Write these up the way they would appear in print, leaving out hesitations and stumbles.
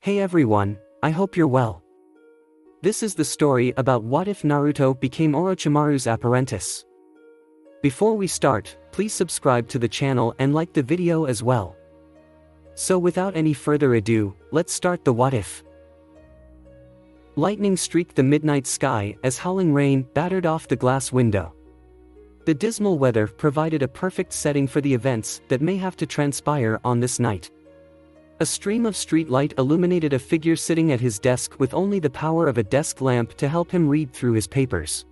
Hey everyone, I hope you're well. This is the story about what if Naruto became Orochimaru's apprentice. Before we start, please subscribe to the channel and like the video as well. So without any further ado, let's start the what if. Lightning streaked the midnight sky as howling rain battered off the glass window. The dismal weather provided a perfect setting for the events that may have to transpire on this night. A stream of street light illuminated a figure sitting at his desk with only the power of a desk lamp to help him read through his papers.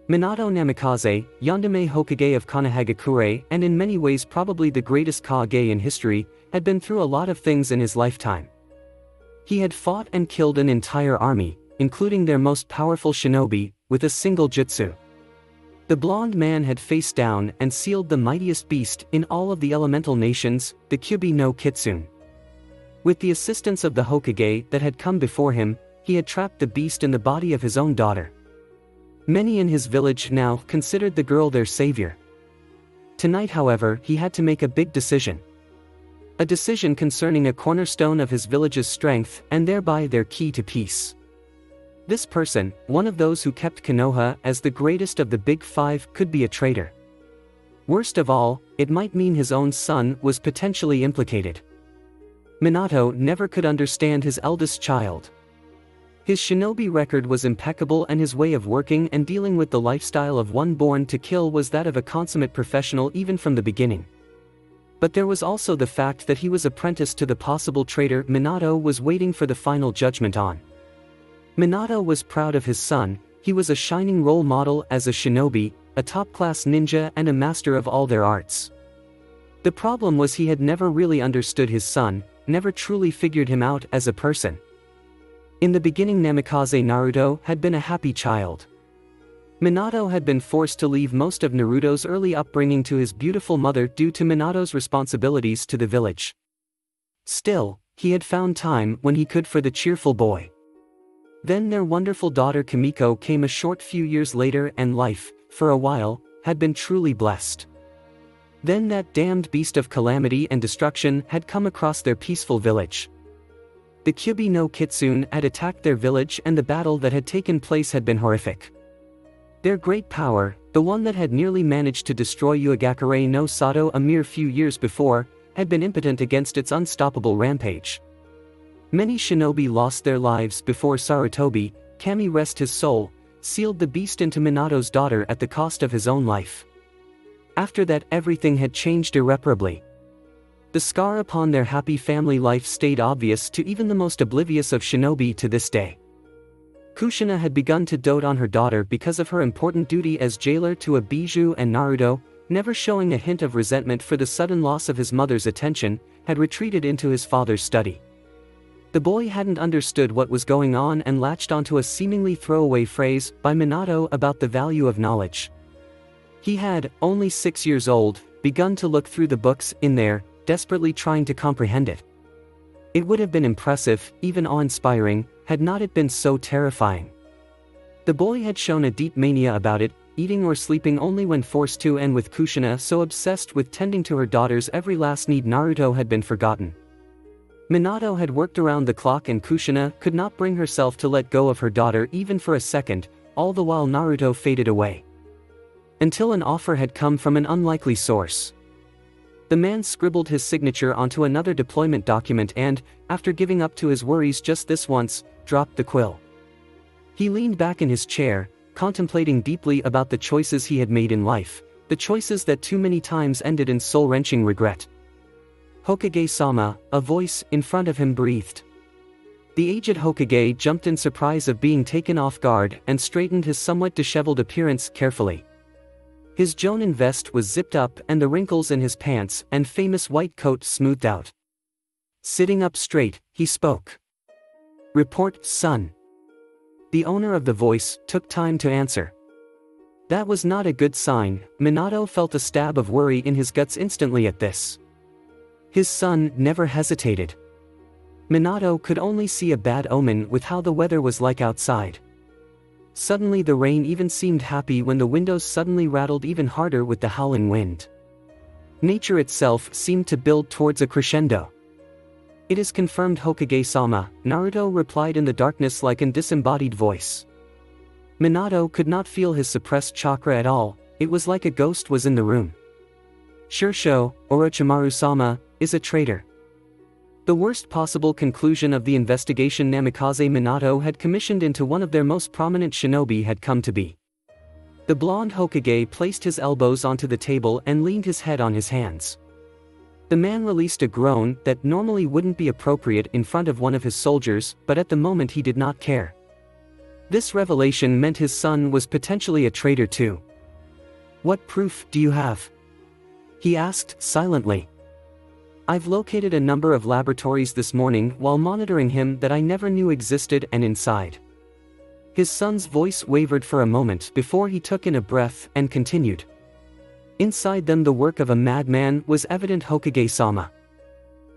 Minato Namikaze, Yandere Hokage of Konohagakure and in many ways probably the greatest Kage in history, had been through a lot of things in his lifetime. He had fought and killed an entire army, including their most powerful shinobi, with a single jutsu. The blonde man had faced down and sealed the mightiest beast in all of the elemental nations, the Kyuubi no Kitsune. With the assistance of the Hokage that had come before him, he had trapped the beast in the body of his own daughter. Many in his village now considered the girl their savior. Tonight, however, he had to make a big decision. A decision concerning a cornerstone of his village's strength and thereby their key to peace. This person, one of those who kept Konoha as the greatest of the Big Five, could be a traitor. Worst of all, it might mean his own son was potentially implicated. Minato never could understand his eldest child. His shinobi record was impeccable and his way of working and dealing with the lifestyle of one born to kill was that of a consummate professional even from the beginning. But there was also the fact that he was apprenticed to the possible traitor Minato was waiting for the final judgment on. Minato was proud of his son, he was a shining role model as a shinobi, a top-class ninja and a master of all their arts. The problem was he had never really understood his son, never truly figured him out as a person. In the beginning, Namikaze Naruto had been a happy child. Minato had been forced to leave most of Naruto's early upbringing to his beautiful mother due to Minato's responsibilities to the village. Still, he had found time when he could for the cheerful boy. Then their wonderful daughter Kimiko came a short few years later and life, for a while, had been truly blessed. Then that damned beast of calamity and destruction had come across their peaceful village. The Kyuubi no Kitsune had attacked their village and the battle that had taken place had been horrific. Their great power, the one that had nearly managed to destroy Uegakure no Sato a mere few years before, had been impotent against its unstoppable rampage. Many shinobi lost their lives before Sarutobi, Kami rest his soul, sealed the beast into Minato's daughter at the cost of his own life. After that, everything had changed irreparably. The scar upon their happy family life stayed obvious to even the most oblivious of shinobi to this day. Kushina had begun to dote on her daughter because of her important duty as jailer to a bijou, and Naruto, never showing a hint of resentment for the sudden loss of his mother's attention, had retreated into his father's study. The boy hadn't understood what was going on and latched onto a seemingly throwaway phrase by Minato about the value of knowledge. He had, only 6 years old, begun to look through the books in there, desperately trying to comprehend it. It would have been impressive, even awe-inspiring, had not it been so terrifying. The boy had shown a deep mania about it, eating or sleeping only when forced to, and with Kushina so obsessed with tending to her daughter's every last need, Naruto had been forgotten. Minato had worked around the clock and Kushina could not bring herself to let go of her daughter even for a second, all the while Naruto faded away. Until an offer had come from an unlikely source. The man scribbled his signature onto another deployment document and, after giving up to his worries just this once, dropped the quill. He leaned back in his chair, contemplating deeply about the choices he had made in life, the choices that too many times ended in soul-wrenching regret. Hokage-sama, a voice in front of him breathed. The aged Hokage jumped in surprise of being taken off guard and straightened his somewhat disheveled appearance carefully. His jonin vest was zipped up and the wrinkles in his pants and famous white coat smoothed out. Sitting up straight, he spoke. "Report, son." The owner of the voice took time to answer. That was not a good sign. Minato felt a stab of worry in his guts instantly at this. His son never hesitated. Minato could only see a bad omen with how the weather was like outside. Suddenly the rain even seemed happy when the windows suddenly rattled even harder with the howling wind. Nature itself seemed to build towards a crescendo. It is confirmed, Hokage-sama, Naruto replied in the darkness like an disembodied voice. Minato could not feel his suppressed chakra at all, it was like a ghost was in the room. Shursho, Orochimaru-sama, is a traitor. The worst possible conclusion of the investigation Namikaze Minato had commissioned into one of their most prominent shinobi had come to be. The blonde Hokage placed his elbows onto the table and leaned his head on his hands. The man released a groan that normally wouldn't be appropriate in front of one of his soldiers, but at the moment he did not care. This revelation meant his son was potentially a traitor too. "What proof do you have?" he asked silently. "I've located a number of laboratories this morning while monitoring him that I never knew existed and inside." His son's voice wavered for a moment before he took in a breath and continued. "Inside them the work of a madman was evident, Hokage-sama.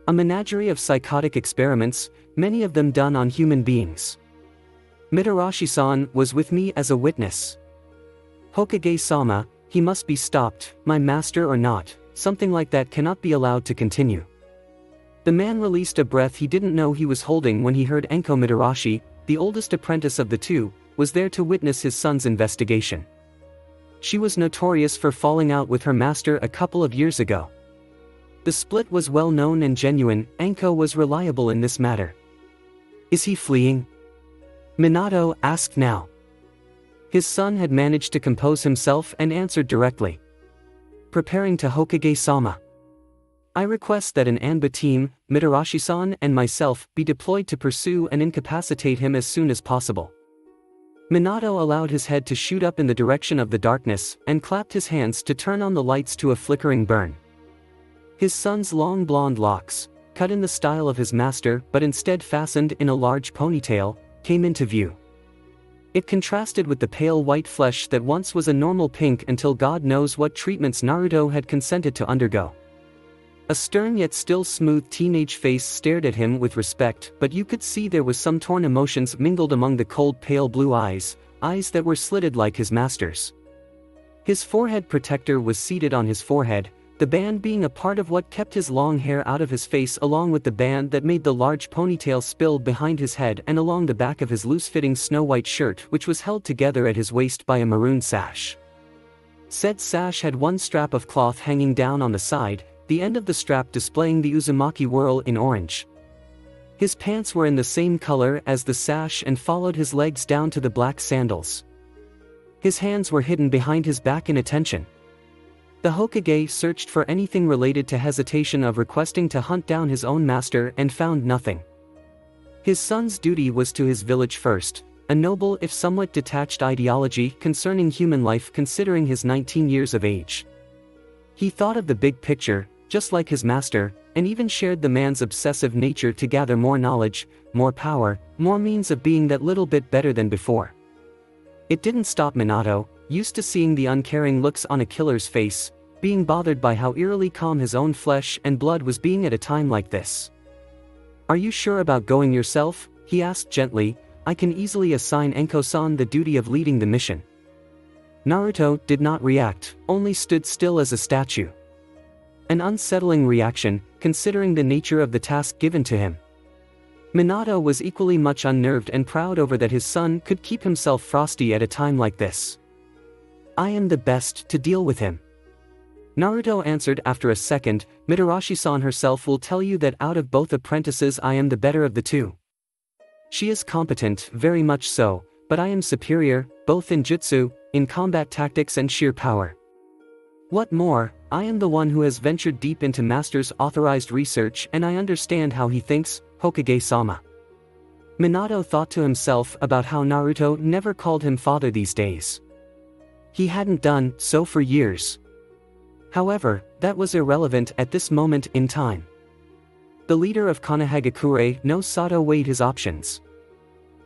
A menagerie of psychotic experiments, many of them done on human beings. Mitarashi-san was with me as a witness. Hokage-sama, he must be stopped, my master or not, something like that cannot be allowed to continue." The man released a breath he didn't know he was holding when he heard Enko Mitarashi, the oldest apprentice of the two, was there to witness his son's investigation. She was notorious for falling out with her master a couple of years ago. The split was well known and genuine. Enko was reliable in this matter. "Is he fleeing?" Minato asked now. His son had managed to compose himself and answered directly. "Preparing to, Hokage-sama. I request that an Anba team, Mitarashi-san and myself, be deployed to pursue and incapacitate him as soon as possible." Minato allowed his head to shoot up in the direction of the darkness, and clapped his hands to turn on the lights to a flickering burn. His son's long blonde locks, cut in the style of his master but instead fastened in a large ponytail, came into view. It contrasted with the pale white flesh that once was a normal pink until God knows what treatments Naruto had consented to undergo. A stern yet still smooth teenage face stared at him with respect, but you could see there was some torn emotions mingled among the cold pale blue eyes, eyes that were slitted like his master's. His forehead protector was seated on his forehead, the band being a part of what kept his long hair out of his face, along with the band that made the large ponytail spill behind his head and along the back of his loose-fitting snow-white shirt, which was held together at his waist by a maroon sash. Said sash had one strap of cloth hanging down on the side, the end of the strap displaying the Uzumaki whorl in orange. His pants were in the same color as the sash and followed his legs down to the black sandals. His hands were hidden behind his back in attention. The Hokage searched for anything related to hesitation of requesting to hunt down his own master and found nothing. His son's duty was to his village first, a noble if somewhat detached ideology concerning human life considering his 19 years of age. He thought of the big picture, just like his master, and even shared the man's obsessive nature to gather more knowledge, more power, more means of being that little bit better than before. It didn't stop Minato, used to seeing the uncaring looks on a killer's face, being bothered by how eerily calm his own flesh and blood was being at a time like this. "Are you sure about going yourself?" he asked gently. "I can easily assign Enko-san the duty of leading the mission." Naruto did not react, only stood still as a statue. An unsettling reaction, considering the nature of the task given to him. Minato was equally much unnerved and proud over that his son could keep himself frosty at a time like this. "I am the best to deal with him," Naruto answered after a second. "Mitarashi-san herself will tell you that out of both apprentices I am the better of the two. She is competent, very much so, but I am superior, both in jutsu, in combat tactics and sheer power. What more, I am the one who has ventured deep into Master's authorized research and I understand how he thinks, Hokage-sama." Minato thought to himself about how Naruto never called him father these days. He hadn't done so for years. However, that was irrelevant at this moment in time. The leader of Konohagakure no Sato weighed his options.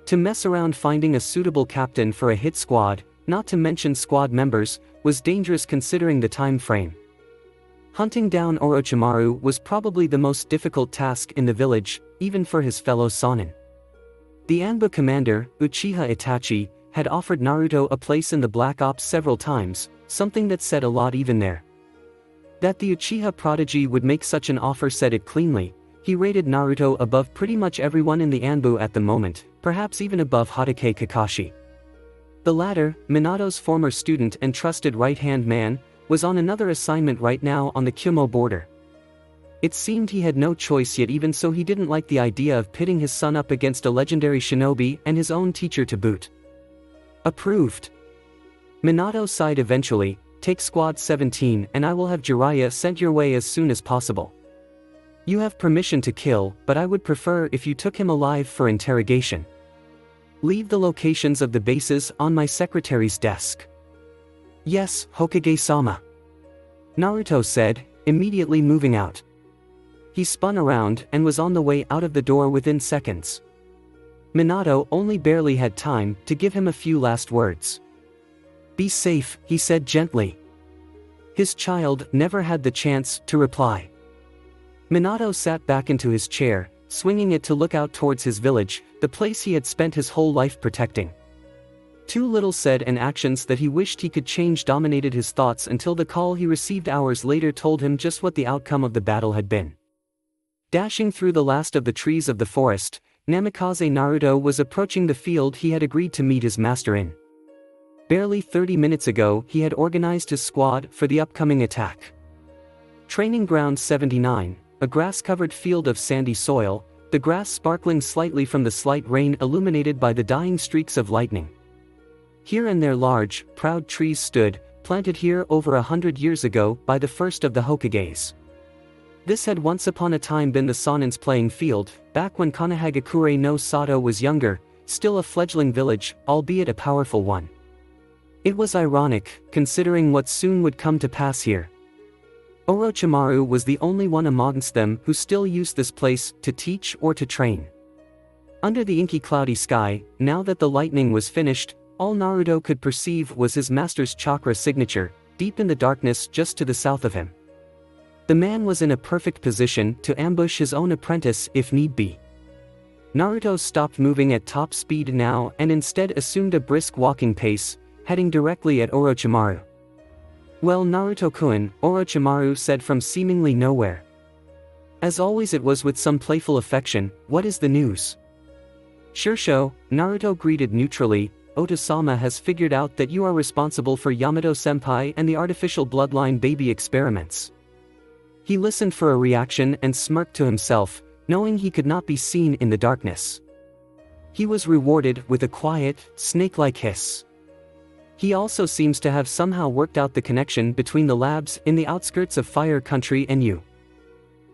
To mess around finding a suitable captain for a hit squad, not to mention squad members, was dangerous considering the time frame. Hunting down Orochimaru was probably the most difficult task in the village, even for his fellow Sannin. The Anbu commander, Uchiha Itachi, had offered Naruto a place in the Black Ops several times, something that said a lot even there. That the Uchiha Prodigy would make such an offer said it cleanly. He rated Naruto above pretty much everyone in the Anbu at the moment, perhaps even above Hatake Kakashi. The latter, Minato's former student and trusted right-hand man, was on another assignment right now on the Kyuubi border. It seemed he had no choice, yet even so he didn't like the idea of pitting his son up against a legendary shinobi and his own teacher to boot. Approved. Minato sighed eventually, take Squad 17 and I will have Jiraiya sent your way as soon as possible. You have permission to kill, but I would prefer if you took him alive for interrogation. Leave the locations of the bases on my secretary's desk. Yes, Hokage-sama. Naruto said, immediately moving out. He spun around and was on the way out of the door within seconds. Minato only barely had time to give him a few last words. Be safe, he said gently. His child never had the chance to reply. Minato sat back into his chair, swinging it to look out towards his village, the place he had spent his whole life protecting. Too little said and actions that he wished he could change dominated his thoughts until the call he received hours later told him just what the outcome of the battle had been. Dashing through the last of the trees of the forest, Namikaze Naruto was approaching the field he had agreed to meet his master in. Barely 30 minutes ago he had organized his squad for the upcoming attack. Training Ground 79, a grass-covered field of sandy soil, the grass sparkling slightly from the slight rain illuminated by the dying streaks of lightning. Here and there large, proud trees stood, planted here over 100 years ago by the first of the Hokages. This had once upon a time been the Sanin's playing field, back when Konohagakure no Sato was younger, still a fledgling village, albeit a powerful one. It was ironic, considering what soon would come to pass here. Orochimaru was the only one amongst them who still used this place to teach or to train. Under the inky cloudy sky, now that the lightning was finished, all Naruto could perceive was his master's chakra signature, deep in the darkness just to the south of him. The man was in a perfect position to ambush his own apprentice if need be. Naruto stopped moving at top speed now and instead assumed a brisk walking pace, heading directly at Orochimaru. Well, Naruto-kun, Orochimaru said from seemingly nowhere. As always it was with some playful affection, what is the news? Shursho, Naruto greeted neutrally, Oto-sama has figured out that you are responsible for Yamato-senpai and the artificial bloodline baby experiments. He listened for a reaction and smirked to himself, knowing he could not be seen in the darkness. He was rewarded with a quiet, snake-like hiss. He also seems to have somehow worked out the connection between the labs in the outskirts of Fire Country and you.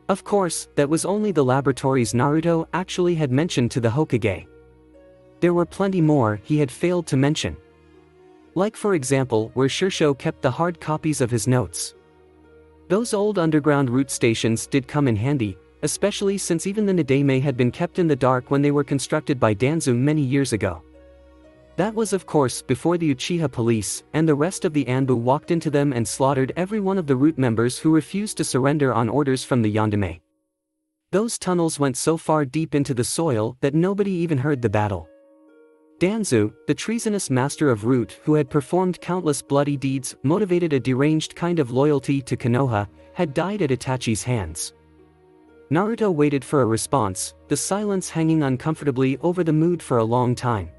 Of course, that was only the laboratories Naruto actually had mentioned to the Hokage. There were plenty more he had failed to mention. Like for example where Shursho kept the hard copies of his notes. Those old underground route stations did come in handy, especially since even the Nadame had been kept in the dark when they were constructed by Danzu many years ago. That was of course before the Uchiha police and the rest of the Anbu walked into them and slaughtered every one of the root members who refused to surrender on orders from the Yandame. Those tunnels went so far deep into the soil that nobody even heard the battle. Danzu, the treasonous master of root who had performed countless bloody deeds motivated a deranged kind of loyalty to Konoha, had died at Itachi's hands. Naruto waited for a response, the silence hanging uncomfortably over the mood for a long time.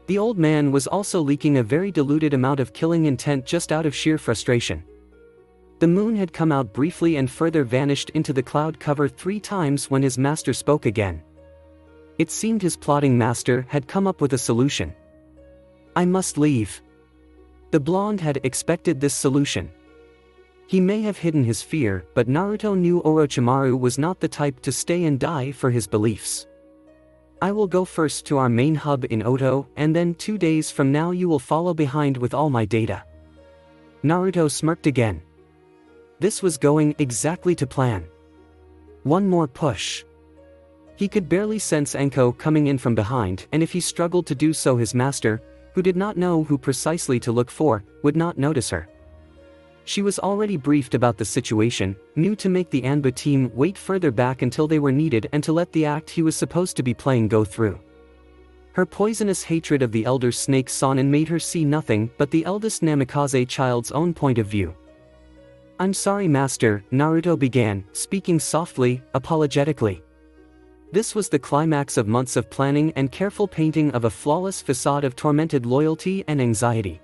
The old man was also leaking a very diluted amount of killing intent just out of sheer frustration. The moon had come out briefly and further vanished into the cloud cover 3 times when his master spoke again. It seemed his plotting master had come up with a solution. I must leave. The blonde had expected this solution. He may have hidden his fear, but Naruto knew Orochimaru was not the type to stay and die for his beliefs. I will go first to our main hub in Oto, and then 2 days from now you will follow behind with all my data. Naruto smirked again. This was going exactly to plan. One more push. He could barely sense Enko coming in from behind, and if he struggled to do so his master, who did not know who precisely to look for, would not notice her. She was already briefed about the situation, knew to make the Anbu team wait further back until they were needed and to let the act he was supposed to be playing go through. Her poisonous hatred of the elder snake Sanin made her see nothing but the eldest Namikaze child's own point of view. I'm sorry master, Naruto began, speaking softly, apologetically. This was the climax of months of planning and careful painting of a flawless facade of tormented loyalty and anxiety.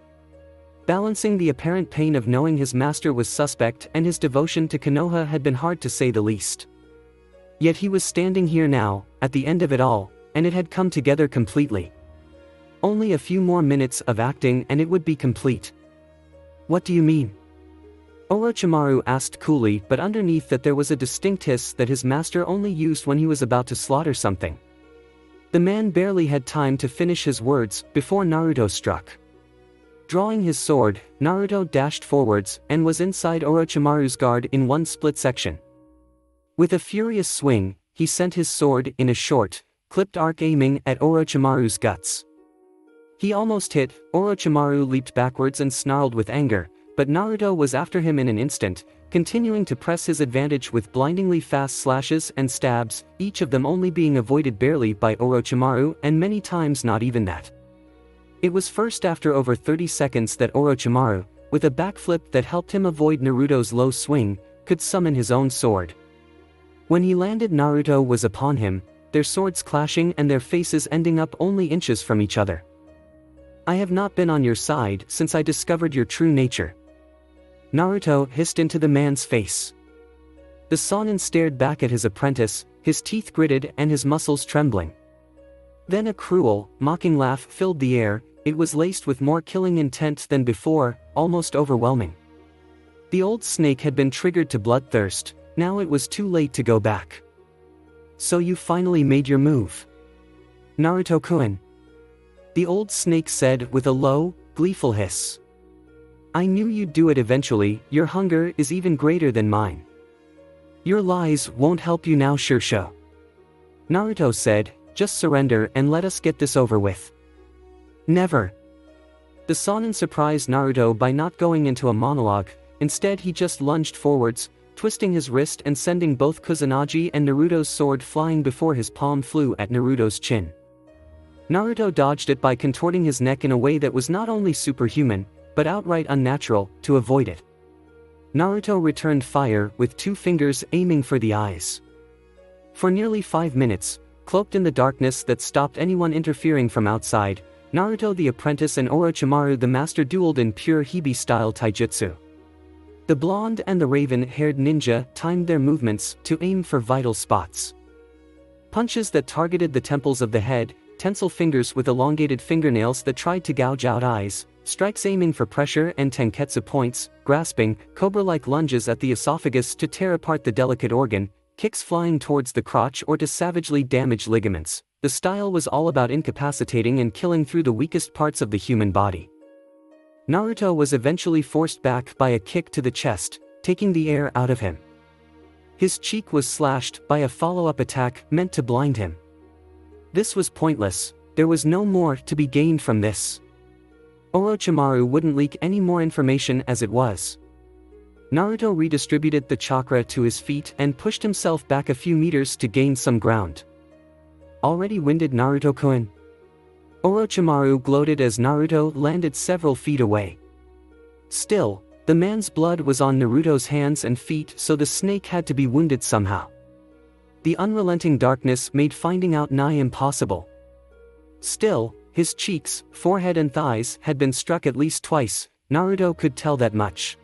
Balancing the apparent pain of knowing his master was suspect and his devotion to Konoha had been hard to say the least. Yet he was standing here now, at the end of it all, and it had come together completely. Only a few more minutes of acting and it would be complete. What do you mean? Orochimaru asked coolly, but underneath that there was a distinct hiss that his master only used when he was about to slaughter something. The man barely had time to finish his words before Naruto struck. Drawing his sword, Naruto dashed forwards and was inside Orochimaru's guard in one split section. With a furious swing, he sent his sword in a short, clipped arc aiming at Orochimaru's guts. He almost hit. Orochimaru leaped backwards and snarled with anger, but Naruto was after him in an instant, continuing to press his advantage with blindingly fast slashes and stabs, each of them only being avoided barely by Orochimaru and many times not even that. It was first after over 30 seconds that Orochimaru, with a backflip that helped him avoid Naruto's low swing, could summon his own sword. When he landed, Naruto was upon him, their swords clashing and their faces ending up only inches from each other. I have not been on your side since I discovered your true nature. Naruto hissed into the man's face. The Sannin stared back at his apprentice, his teeth gritted and his muscles trembling. Then a cruel, mocking laugh filled the air. It was laced with more killing intent than before, almost overwhelming. The old snake had been triggered to bloodthirst, now it was too late to go back. So you finally made your move. Naruto-kun. The old snake said with a low, gleeful hiss. I knew you'd do it eventually, your hunger is even greater than mine. Your lies won't help you now, Shirsho. Naruto said, just surrender and let us get this over with. Never. The Sannin surprised Naruto by not going into a monologue, instead he just lunged forwards, twisting his wrist and sending both Kusanagi and Naruto's sword flying before his palm flew at Naruto's chin. Naruto dodged it by contorting his neck in a way that was not only superhuman, but outright unnatural, to avoid it. Naruto returned fire with 2 fingers aiming for the eyes. For nearly 5 minutes, cloaked in the darkness that stopped anyone interfering from outside, Naruto the apprentice and Orochimaru the master dueled in pure Hibi-style taijutsu. The blonde and the raven-haired ninja timed their movements to aim for vital spots. Punches that targeted the temples of the head, tensile fingers with elongated fingernails that tried to gouge out eyes, strikes aiming for pressure and tenketsu points, grasping, cobra-like lunges at the esophagus to tear apart the delicate organ, kicks flying towards the crotch or to savagely damage ligaments. The style was all about incapacitating and killing through the weakest parts of the human body. Naruto was eventually forced back by a kick to the chest, taking the air out of him. His cheek was slashed by a follow-up attack meant to blind him. This was pointless, there was no more to be gained from this. Orochimaru wouldn't leak any more information as it was. Naruto redistributed the chakra to his feet and pushed himself back a few meters to gain some ground. Already winded, Naruto-kun? Orochimaru gloated as Naruto landed several feet away. Still, the man's blood was on Naruto's hands and feet, so the snake had to be wounded somehow. The unrelenting darkness made finding out nigh impossible. Still, his cheeks, forehead and thighs had been struck at least twice. Naruto could tell that much.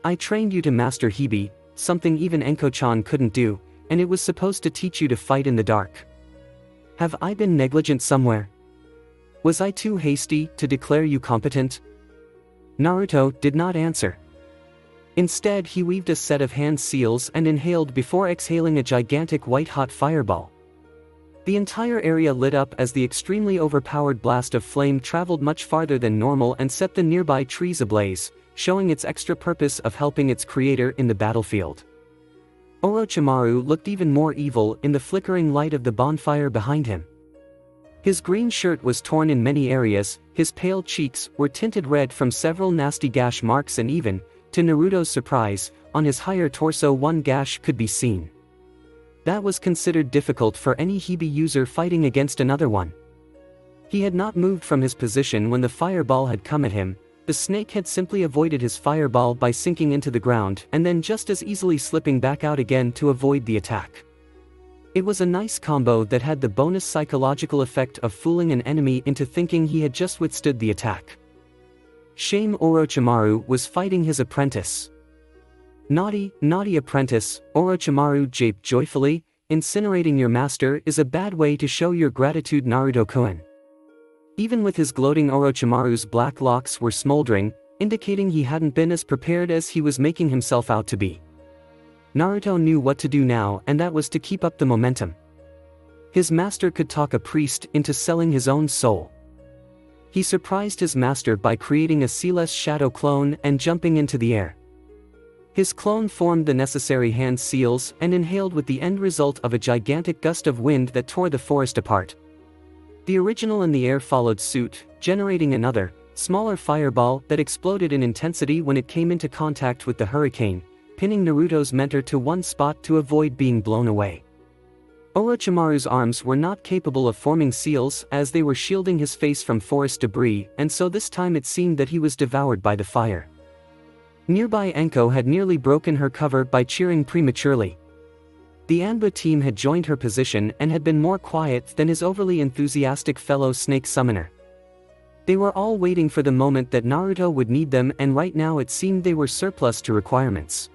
I trained you to master Hibi, something even Enko-chan couldn't do, and it was supposed to teach you to fight in the dark. Have I been negligent somewhere? Was I too hasty to declare you competent? Naruto did not answer. Instead, he weaved a set of hand seals and inhaled before exhaling a gigantic white-hot fireball. The entire area lit up as the extremely overpowered blast of flame traveled much farther than normal and set the nearby trees ablaze, showing its extra purpose of helping its creator in the battlefield. Orochimaru looked even more evil in the flickering light of the bonfire behind him. His green shirt was torn in many areas, his pale cheeks were tinted red from several nasty gash marks, and even, to Naruto's surprise, on his higher torso one gash could be seen. That was considered difficult for any Hibi user fighting against another one. He had not moved from his position when the fireball had come at him, the snake had simply avoided his fireball by sinking into the ground and then just as easily slipping back out again to avoid the attack. It was a nice combo that had the bonus psychological effect of fooling an enemy into thinking he had just withstood the attack. Shame Orochimaru was fighting his apprentice. Naughty, naughty apprentice, Orochimaru japed joyfully, incinerating your master is a bad way to show your gratitude Naruto-kun. Even with his gloating, Orochimaru's black locks were smoldering, indicating he hadn't been as prepared as he was making himself out to be. Naruto knew what to do now, and that was to keep up the momentum. His master could talk a priest into selling his own soul. He surprised his master by creating a sealess shadow clone and jumping into the air. His clone formed the necessary hand seals and inhaled with the end result of a gigantic gust of wind that tore the forest apart. The original in the air followed suit, generating another, smaller fireball that exploded in intensity when it came into contact with the hurricane, pinning Naruto's mentor to one spot to avoid being blown away. Orochimaru's arms were not capable of forming seals as they were shielding his face from forest debris, and so this time it seemed that he was devoured by the fire. Nearby Enko had nearly broken her cover by cheering prematurely. The Anbu team had joined her position and had been more quiet than his overly enthusiastic fellow snake summoner. They were all waiting for the moment that Naruto would need them, and right now it seemed they were surplus to requirements.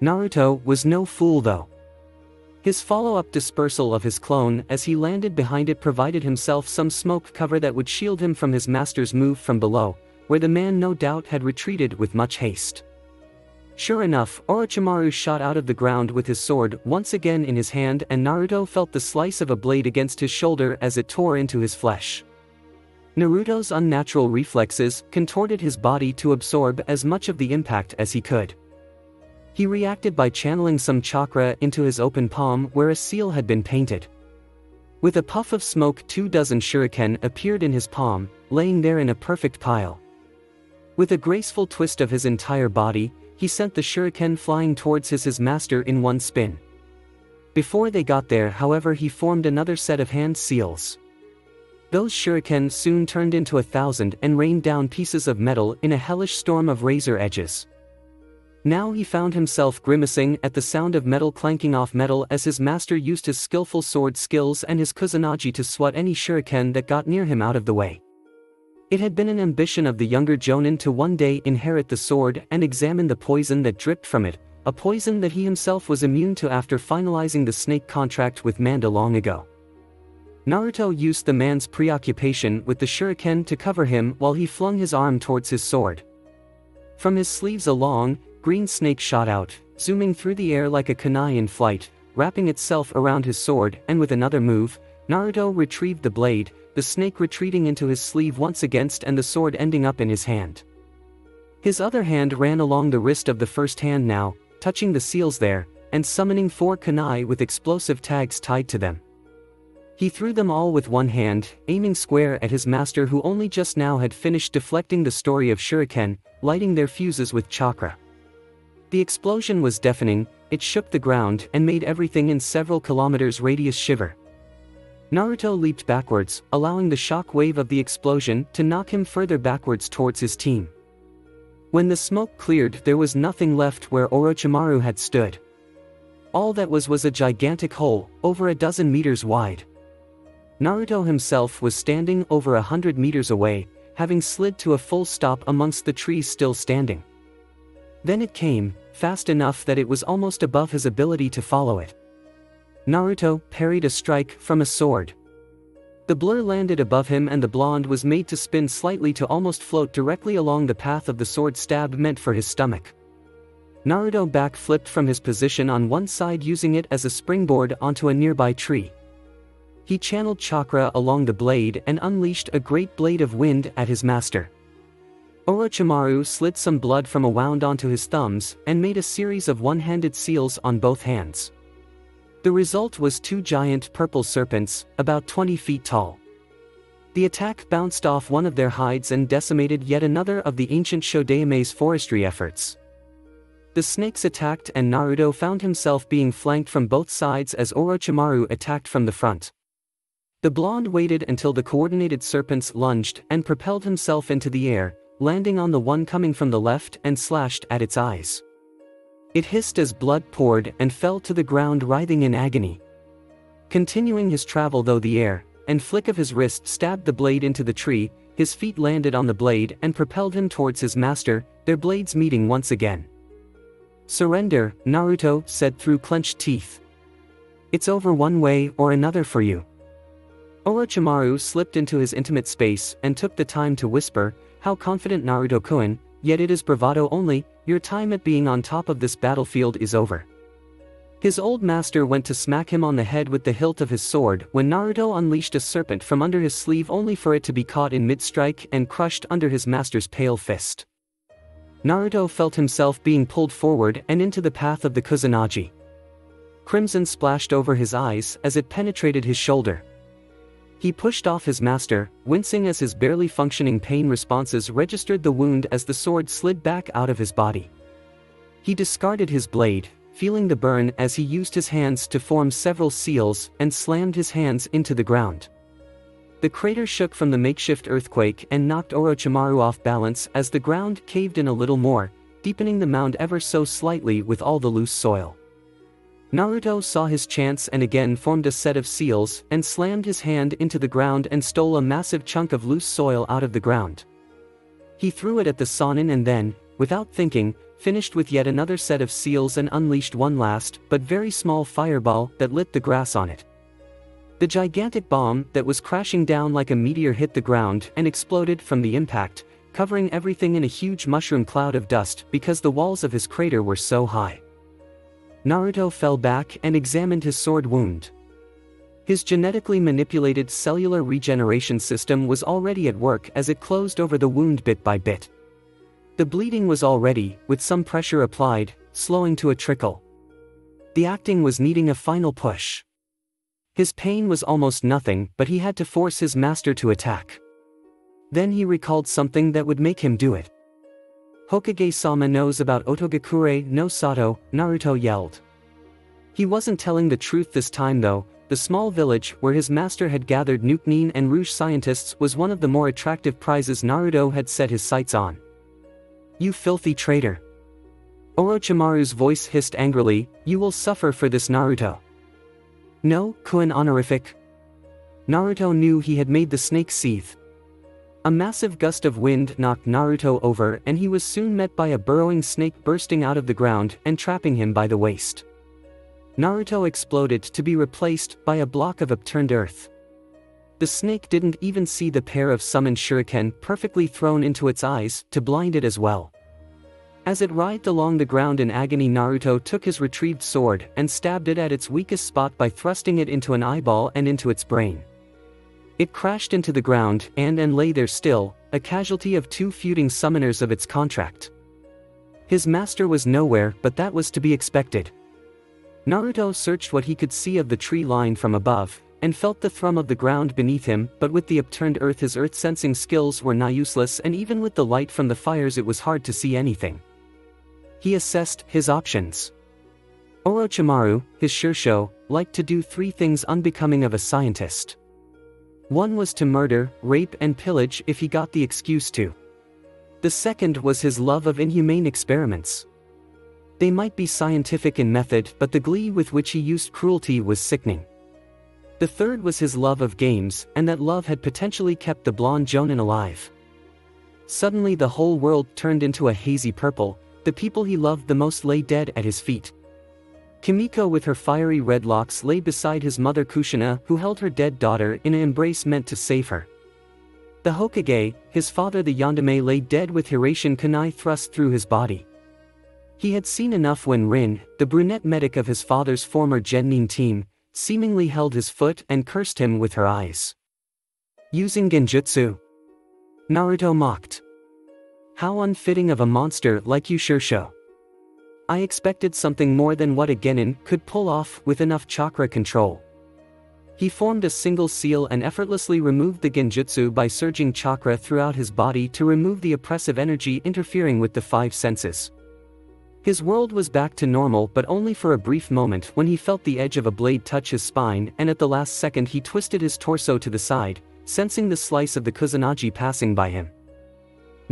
Naruto was no fool though. His follow-up dispersal of his clone as he landed behind it provided himself some smoke cover that would shield him from his master's move from below, where the man no doubt had retreated with much haste. Sure enough, Orochimaru shot out of the ground with his sword once again in his hand, and Naruto felt the slice of a blade against his shoulder as it tore into his flesh. Naruto's unnatural reflexes contorted his body to absorb as much of the impact as he could. He reacted by channeling some chakra into his open palm where a seal had been painted. With a puff of smoke, 24 shuriken appeared in his palm, laying there in a perfect pile. With a graceful twist of his entire body, he sent the shuriken flying towards his master in one spin. Before they got there, however, he formed another set of hand seals. Those shuriken soon turned into 1,000 and rained down pieces of metal in a hellish storm of razor edges. Now he found himself grimacing at the sound of metal clanking off metal as his master used his skillful sword skills and his kusanagi to swat any shuriken that got near him out of the way. It had been an ambition of the younger Jonin to one day inherit the sword and examine the poison that dripped from it, a poison that he himself was immune to after finalizing the snake contract with Manda long ago. Naruto used the man's preoccupation with the shuriken to cover him while he flung his arm towards his sword. From his sleeves a long, green snake shot out, zooming through the air like a kunai in flight, wrapping itself around his sword, and with another move, Naruto retrieved the blade, the snake retreating into his sleeve once again and the sword ending up in his hand. His other hand ran along the wrist of the first hand now, touching the seals there, and summoning 4 kunai with explosive tags tied to them. He threw them all with one hand, aiming square at his master who only just now had finished deflecting the story of shuriken, lighting their fuses with chakra. The explosion was deafening, it shook the ground and made everything in several kilometers radius shiver. Naruto leaped backwards, allowing the shock wave of the explosion to knock him further backwards towards his team. When the smoke cleared, there was nothing left where Orochimaru had stood. All that was a gigantic hole, over a dozen meters wide. Naruto himself was standing over 100 meters away, having slid to a full stop amongst the trees still standing. Then it came, fast enough that it was almost above his ability to follow it. Naruto parried a strike from a sword. The blur landed above him and the blonde was made to spin slightly to almost float directly along the path of the sword stab meant for his stomach. Naruto back-flipped from his position on one side using it as a springboard onto a nearby tree. He channeled chakra along the blade and unleashed a great blade of wind at his master. Orochimaru slid some blood from a wound onto his thumbs and made a series of one-handed seals on both hands. The result was 2 giant purple serpents, about 20 feet tall. The attack bounced off one of their hides and decimated yet another of the ancient Shodame's forestry efforts. The snakes attacked and Naruto found himself being flanked from both sides as Orochimaru attacked from the front. The blonde waited until the coordinated serpents lunged and propelled himself into the air, landing on the one coming from the left and slashed at its eyes. It hissed as blood poured and fell to the ground writhing in agony. Continuing his travel through the air, and flick of his wrist stabbed the blade into the tree, his feet landed on the blade and propelled him towards his master, their blades meeting once again. "Surrender," Naruto said through clenched teeth. "It's over one way or another for you." Orochimaru slipped into his intimate space and took the time to whisper, "How confident, Naruto-kun, yet it is bravado only, your time at being on top of this battlefield is over." His old master went to smack him on the head with the hilt of his sword when Naruto unleashed a serpent from under his sleeve only for it to be caught in mid-strike and crushed under his master's pale fist. Naruto felt himself being pulled forward and into the path of the Kusanagi. Crimson splashed over his eyes as it penetrated his shoulder. He pushed off his master, wincing as his barely functioning pain responses registered the wound as the sword slid back out of his body. He discarded his blade, feeling the burn as he used his hands to form several seals and slammed his hands into the ground. The crater shook from the makeshift earthquake and knocked Orochimaru off balance as the ground caved in a little more, deepening the mound ever so slightly with all the loose soil. Naruto saw his chance and again formed a set of seals and slammed his hand into the ground and stole a massive chunk of loose soil out of the ground. He threw it at the Sannin and then, without thinking, finished with yet another set of seals and unleashed one last, but very small fireball that lit the grass on it. The gigantic bomb that was crashing down like a meteor hit the ground and exploded from the impact, covering everything in a huge mushroom cloud of dust because the walls of his crater were so high. Naruto fell back and examined his sword wound. His genetically manipulated cellular regeneration system was already at work as it closed over the wound bit by bit. The bleeding was already, with some pressure applied, slowing to a trickle. The acting was needing a final push. His pain was almost nothing, but he had to force his master to attack. Then he recalled something that would make him do it. "Hokage-sama knows about Otogakure no Sato," Naruto yelled. He wasn't telling the truth this time though. The small village where his master had gathered Nuke-Nin and Rouge scientists was one of the more attractive prizes Naruto had set his sights on. "You filthy traitor." Orochimaru's voice hissed angrily, "You will suffer for this, Naruto." "No, Kun honorific." Naruto knew he had made the snake seethe. A massive gust of wind knocked Naruto over and he was soon met by a burrowing snake bursting out of the ground and trapping him by the waist. Naruto exploded to be replaced by a block of upturned earth. The snake didn't even see the pair of summoned shuriken perfectly thrown into its eyes to blind it as well. As it writhed along the ground in agony, Naruto took his retrieved sword and stabbed it at its weakest spot by thrusting it into an eyeball and into its brain. It crashed into the ground and lay there still, a casualty of two feuding summoners of its contract. His master was nowhere, but that was to be expected. Naruto searched what he could see of the tree line from above, and felt the thrum of the ground beneath him, but with the upturned earth his earth-sensing skills were nigh useless, and even with the light from the fires it was hard to see anything. He assessed his options. Orochimaru, his Shursho, liked to do three things unbecoming of a scientist. One was to murder, rape and pillage if he got the excuse to. The second was his love of inhumane experiments. They might be scientific in method, but the glee with which he used cruelty was sickening. The third was his love of games, and that love had potentially kept the blonde Jonin alive. Suddenly the whole world turned into a hazy purple, the people he loved the most lay dead at his feet. Kimiko with her fiery red locks lay beside his mother Kushina, who held her dead daughter in an embrace meant to save her. The Hokage, his father the Yandere, lay dead with Hirashin kunai thrust through his body. He had seen enough when Rin, the brunette medic of his father's former Genin team, seemingly held his foot and cursed him with her eyes. "Using genjutsu?" Naruto mocked. "How unfitting of a monster like you, Shursho. I expected something more than what a genin could pull off with enough chakra control." He formed a single seal and effortlessly removed the genjutsu by surging chakra throughout his body to remove the oppressive energy interfering with the five senses. His world was back to normal, but only for a brief moment when he felt the edge of a blade touch his spine, and at the last second he twisted his torso to the side, sensing the slice of the Kusanagi passing by him.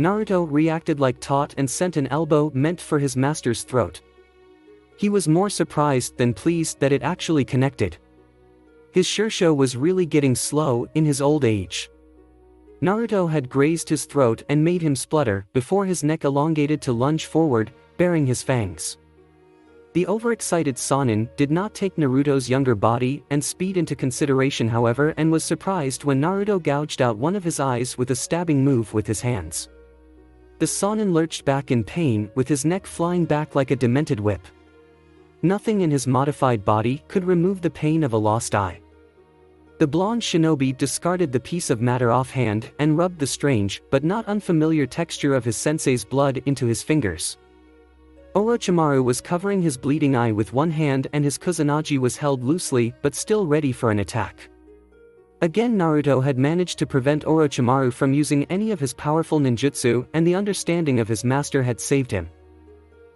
Naruto reacted like taught and sent an elbow meant for his master's throat. He was more surprised than pleased that it actually connected. His Shursho was really getting slow in his old age. Naruto had grazed his throat and made him splutter before his neck elongated to lunge forward, baring his fangs. The overexcited Sannin did not take Naruto's younger body and speed into consideration, however, and was surprised when Naruto gouged out one of his eyes with a stabbing move with his hands. The Sannin lurched back in pain, with his neck flying back like a demented whip. Nothing in his modified body could remove the pain of a lost eye. The blonde shinobi discarded the piece of matter offhand and rubbed the strange but not unfamiliar texture of his sensei's blood into his fingers. Orochimaru was covering his bleeding eye with one hand and his kusanagi was held loosely but still ready for an attack. Again, Naruto had managed to prevent Orochimaru from using any of his powerful ninjutsu, and the understanding of his master had saved him.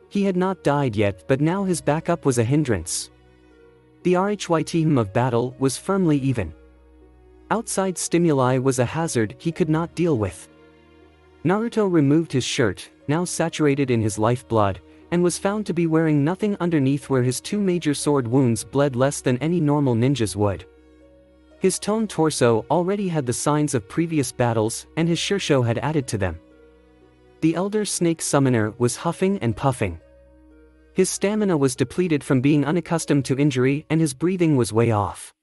He had not died yet, but now his backup was a hindrance. The rhythm of battle was firmly even. Outside stimuli was a hazard he could not deal with. Naruto removed his shirt, now saturated in his lifeblood, and was found to be wearing nothing underneath, where his two major sword wounds bled less than any normal ninja's would. His toned torso already had the signs of previous battles, and his Shursho had added to them. The elder snake summoner was huffing and puffing. His stamina was depleted from being unaccustomed to injury, and his breathing was way off.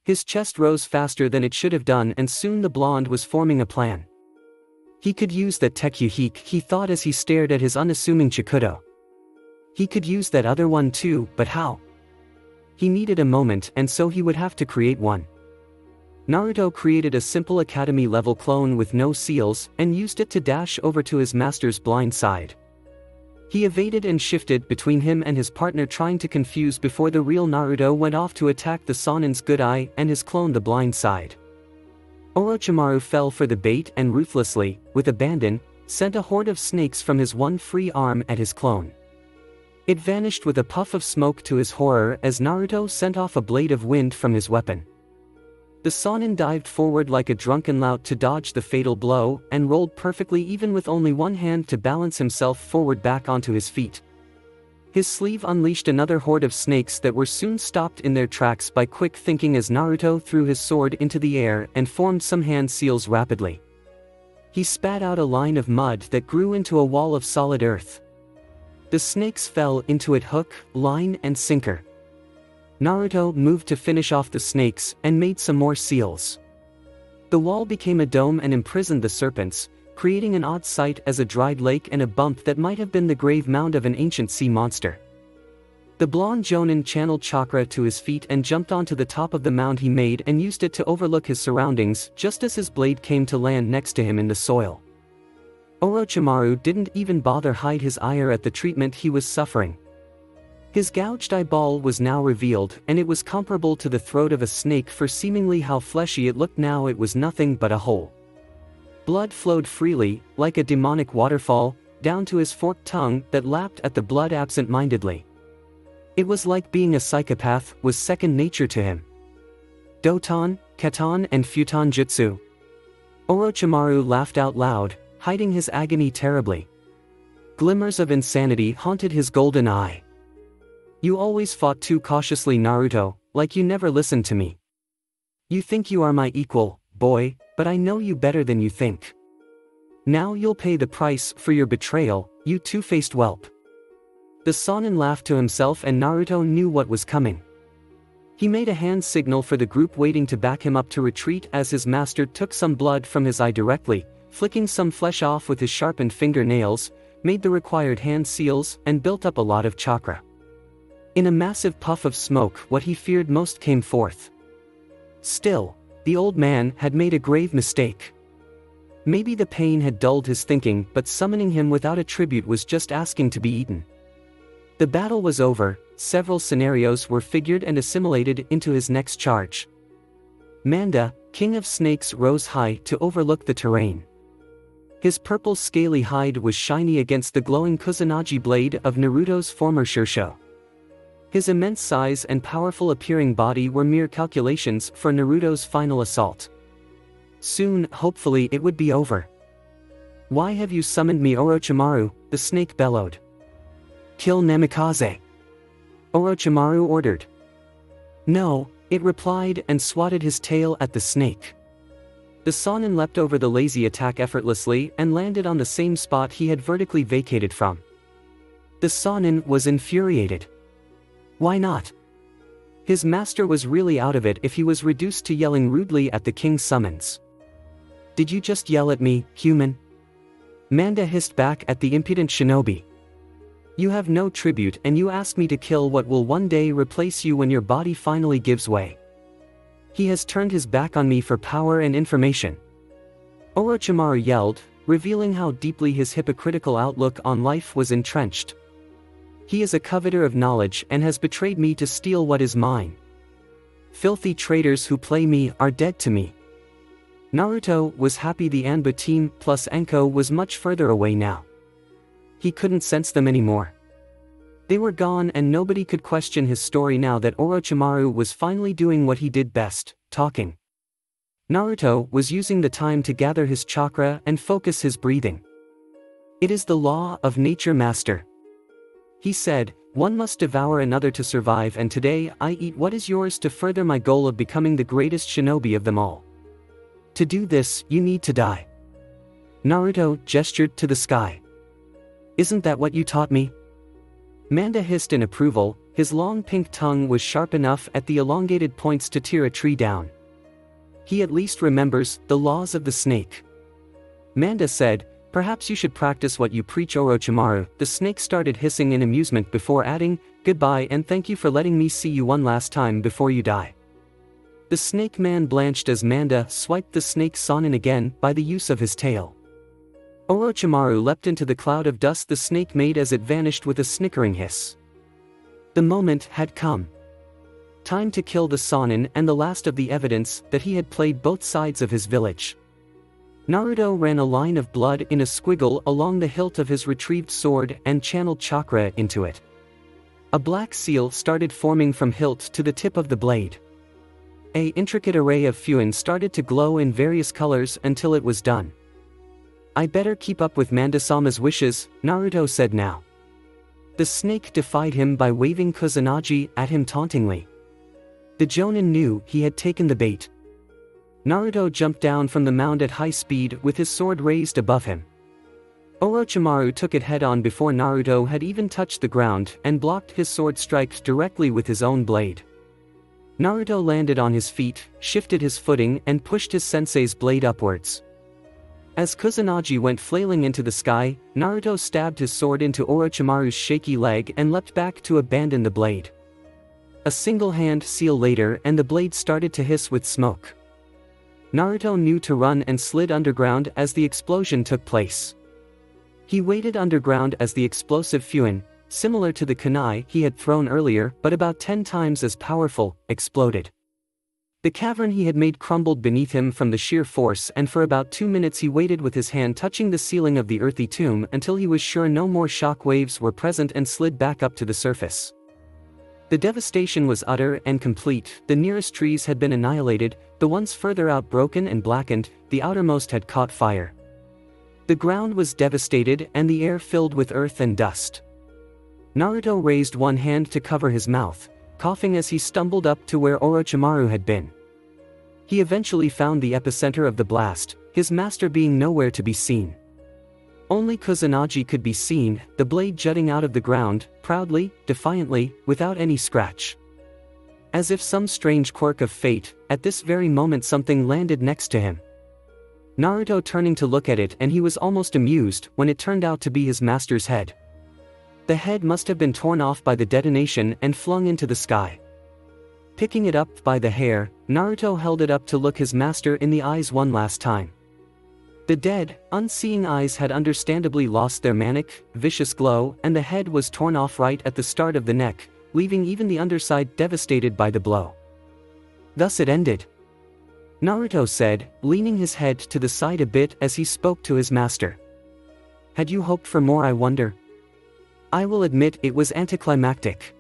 His chest rose faster than it should have done, and soon the blonde was forming a plan. He could use that Tekuhike, he thought as he stared at his unassuming Chikudo. He could use that other one too, but how? He needed a moment, and so he would have to create one. Naruto created a simple academy-level clone with no seals, and used it to dash over to his master's blind side. He evaded and shifted between him and his partner, trying to confuse before the real Naruto went off to attack the Sannin's good eye and his clone the blind side. Orochimaru fell for the bait and ruthlessly, with abandon, sent a horde of snakes from his one free arm at his clone. It vanished with a puff of smoke to his horror as Naruto sent off a blade of wind from his weapon. The Sannin dived forward like a drunken lout to dodge the fatal blow, and rolled perfectly even with only one hand to balance himself forward back onto his feet. His sleeve unleashed another horde of snakes that were soon stopped in their tracks by quick thinking as Naruto threw his sword into the air and formed some hand seals rapidly. He spat out a line of mud that grew into a wall of solid earth. The snakes fell into it hook, line, and sinker. Naruto moved to finish off the snakes and made some more seals. The wall became a dome and imprisoned the serpents, creating an odd sight as a dried lake and a bump that might have been the grave mound of an ancient sea monster. The blonde Jonin channeled chakra to his feet and jumped onto the top of the mound he made and used it to overlook his surroundings just as his blade came to land next to him in the soil. Orochimaru didn't even bother hide his ire at the treatment he was suffering. His gouged eyeball was now revealed, and it was comparable to the throat of a snake for seemingly how fleshy it looked. Now it was nothing but a hole. Blood flowed freely, like a demonic waterfall, down to his forked tongue that lapped at the blood absent-mindedly. It was like being a psychopath was second nature to him. Doton, Katon, and Futon Jutsu. Orochimaru laughed out loud, hiding his agony terribly. Glimmers of insanity haunted his golden eye. You always fought too cautiously, Naruto, like you never listened to me. You think you are my equal, boy, but I know you better than you think. Now you'll pay the price for your betrayal, you two-faced whelp. The Sannin laughed to himself, and Naruto knew what was coming. He made a hand signal for the group waiting to back him up to retreat as his master took some blood from his eye directly, flicking some flesh off with his sharpened fingernails, made the required hand seals, and built up a lot of chakra. In a massive puff of smoke, what he feared most came forth. Still, the old man had made a grave mistake. Maybe the pain had dulled his thinking, but summoning him without a tribute was just asking to be eaten. The battle was over, several scenarios were figured and assimilated into his next charge. Manda, king of snakes, rose high to overlook the terrain. His purple scaly hide was shiny against the glowing kusanagi blade of Naruto's former Shursho. His immense size and powerful appearing body were mere calculations for Naruto's final assault. Soon, hopefully, it would be over. Why have you summoned me, Orochimaru? The snake bellowed. Kill Namikaze, Orochimaru ordered. No, it replied and swatted his tail at the snake. The Sannin leapt over the lazy attack effortlessly and landed on the same spot he had vertically vacated from. The Sannin was infuriated. Why not? His master was really out of it if he was reduced to yelling rudely at the king's summons. Did you just yell at me, human? Manda hissed back at the impudent shinobi. You have no tribute and you ask me to kill what will one day replace you when your body finally gives way. He has turned his back on me for power and information. Orochimaru yelled, revealing how deeply his hypocritical outlook on life was entrenched. He is a coveter of knowledge and has betrayed me to steal what is mine. Filthy traitors who play me are dead to me. Naruto was happy the Anbu team plus Enko was much further away now. He couldn't sense them anymore. They were gone and nobody could question his story now that Orochimaru was finally doing what he did best, talking. Naruto was using the time to gather his chakra and focus his breathing. It is the law of nature, master. He said, one must devour another to survive, and today I eat what is yours to further my goal of becoming the greatest shinobi of them all. To do this, you need to die. Naruto gestured to the sky. Isn't that what you taught me? Manda hissed in approval, his long pink tongue was sharp enough at the elongated points to tear a tree down. He at least remembers the laws of the snake. Manda said, perhaps you should practice what you preach, Orochimaru. The snake started hissing in amusement before adding, goodbye and thank you for letting me see you one last time before you die. The snake man blanched as Manda swiped the snake Sannin again by the use of his tail. Orochimaru leapt into the cloud of dust the snake made as it vanished with a snickering hiss. The moment had come. Time to kill the Sannin and the last of the evidence that he had played both sides of his village. Naruto ran a line of blood in a squiggle along the hilt of his retrieved sword and channeled chakra into it. A black seal started forming from hilt to the tip of the blade. An intricate array of fuin started to glow in various colors until it was done. I better keep up with Manda-sama's wishes, Naruto said now. The snake defied him by waving Kusanagi at him tauntingly. The Jonin knew he had taken the bait. Naruto jumped down from the mound at high speed with his sword raised above him. Orochimaru took it head-on before Naruto had even touched the ground and blocked his sword strike directly with his own blade. Naruto landed on his feet, shifted his footing and pushed his sensei's blade upwards. As Kusanagi went flailing into the sky, Naruto stabbed his sword into Orochimaru's shaky leg and leapt back to abandon the blade. A single hand seal later and the blade started to hiss with smoke. Naruto knew to run and slid underground as the explosion took place. He waited underground as the explosive fuin, similar to the kunai he had thrown earlier but about 10 times as powerful, exploded. The cavern he had made crumbled beneath him from the sheer force, and for about 2 minutes he waited with his hand touching the ceiling of the earthy tomb until he was sure no more shock waves were present and slid back up to the surface. The devastation was utter and complete. The nearest trees had been annihilated, the ones further out broken and blackened, the outermost had caught fire. The ground was devastated and the air filled with earth and dust. Naruto raised one hand to cover his mouth, coughing as he stumbled up to where Orochimaru had been. He eventually found the epicenter of the blast, his master being nowhere to be seen. Only Kusanagi could be seen, the blade jutting out of the ground, proudly, defiantly, without any scratch. As if some strange quirk of fate, at this very moment something landed next to him. Naruto turning to look at it, and he was almost amused when it turned out to be his master's head. The head must have been torn off by the detonation and flung into the sky. Picking it up by the hair, Naruto held it up to look his master in the eyes one last time. The dead, unseeing eyes had understandably lost their manic, vicious glow, and the head was torn off right at the start of the neck, leaving even the underside devastated by the blow. Thus it ended. Naruto said, leaning his head to the side a bit as he spoke to his master. Had you hoped for more, I wonder? I will admit it was anticlimactic.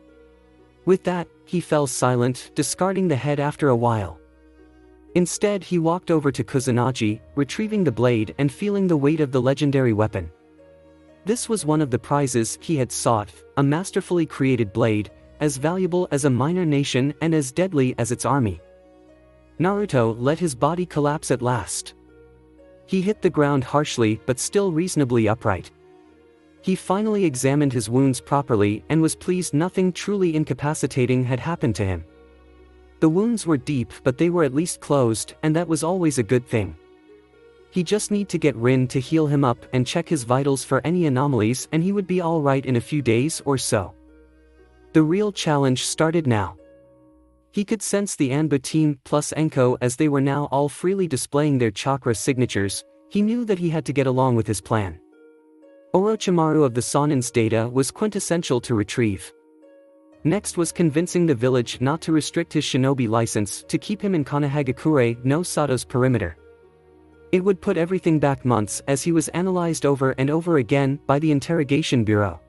With that, he fell silent, discarding the head after a while. Instead, he walked over to Kusanagi, retrieving the blade and feeling the weight of the legendary weapon. This was one of the prizes he had sought, a masterfully created blade, as valuable as a minor nation and as deadly as its army. Naruto let his body collapse at last. He hit the ground harshly but still reasonably upright. He finally examined his wounds properly and was pleased nothing truly incapacitating had happened to him. The wounds were deep but they were at least closed, and that was always a good thing. He just need to get Rin to heal him up and check his vitals for any anomalies, and he would be alright in a few days or so. The real challenge started now. He could sense the Anbu team plus Enko as they were now all freely displaying their chakra signatures. He knew that he had to get along with his plan. Orochimaru of the Sanin's data was quintessential to retrieve. Next was convincing the village not to restrict his shinobi license to keep him in Konohagakure no Sato's perimeter. It would put everything back months as he was analyzed over and over again by the interrogation bureau.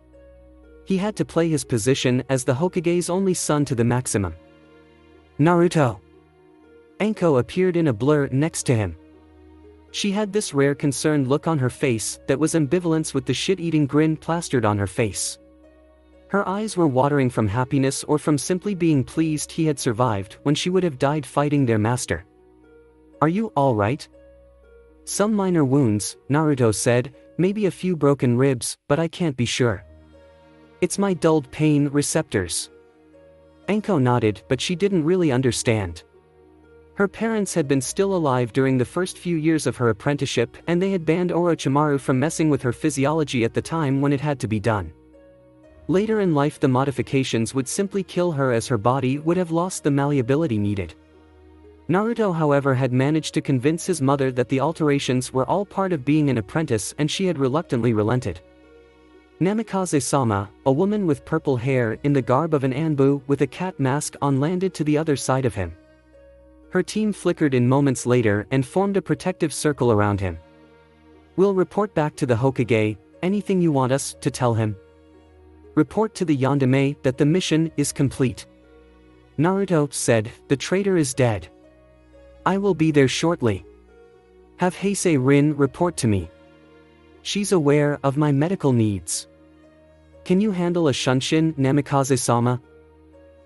He had to play his position as the Hokage's only son to the maximum. Naruto. Enko appeared in a blur next to him. She had this rare concerned look on her face that was ambivalence with the shit-eating grin plastered on her face. Her eyes were watering from happiness or from simply being pleased he had survived when she would have died fighting their master. "Are you all right?" "Some minor wounds," Naruto said, "maybe a few broken ribs, but I can't be sure. It's my dulled pain receptors." Enko nodded, but she didn't really understand. Her parents had been still alive during the first few years of her apprenticeship, and they had banned Orochimaru from messing with her physiology at the time when it had to be done. Later in life the modifications would simply kill her as her body would have lost the malleability needed. Naruto, however, had managed to convince his mother that the alterations were all part of being an apprentice, and she had reluctantly relented. Namikaze-sama, a woman with purple hair in the garb of an Anbu with a cat mask on, landed to the other side of him. Her team flickered in moments later and formed a protective circle around him. "We'll report back to the Hokage. Anything you want us to tell him? Report to the Yandere that the mission is complete." Naruto said, "The traitor is dead. I will be there shortly. Have Heisei Rin report to me. She's aware of my medical needs. Can you handle a shunshin, Namikaze-sama?"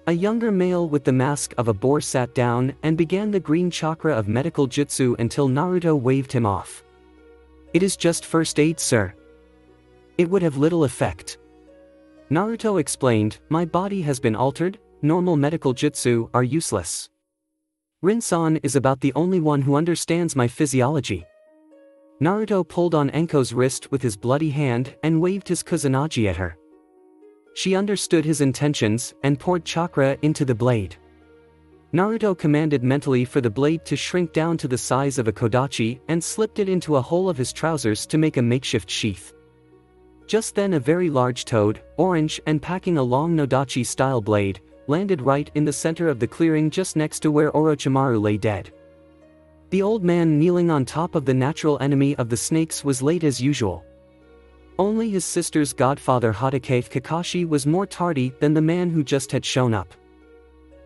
A younger male with the mask of a boar sat down and began the green chakra of medical jutsu until Naruto waved him off. "It is just first aid, sir. It would have little effect." Naruto explained, "My body has been altered, normal medical jutsu are useless. Rin-san is about the only one who understands my physiology." Naruto pulled on Enko's wrist with his bloody hand and waved his Kusanagi at her. She understood his intentions and poured chakra into the blade. Naruto commanded mentally for the blade to shrink down to the size of a kodachi and slipped it into a hole of his trousers to make a makeshift sheath. Just then a very large toad, orange and packing a long Nodachi-style blade, landed right in the center of the clearing just next to where Orochimaru lay dead. The old man kneeling on top of the natural enemy of the snakes was late as usual. Only his sister's godfather Hatake Kakashi was more tardy than the man who just had shown up.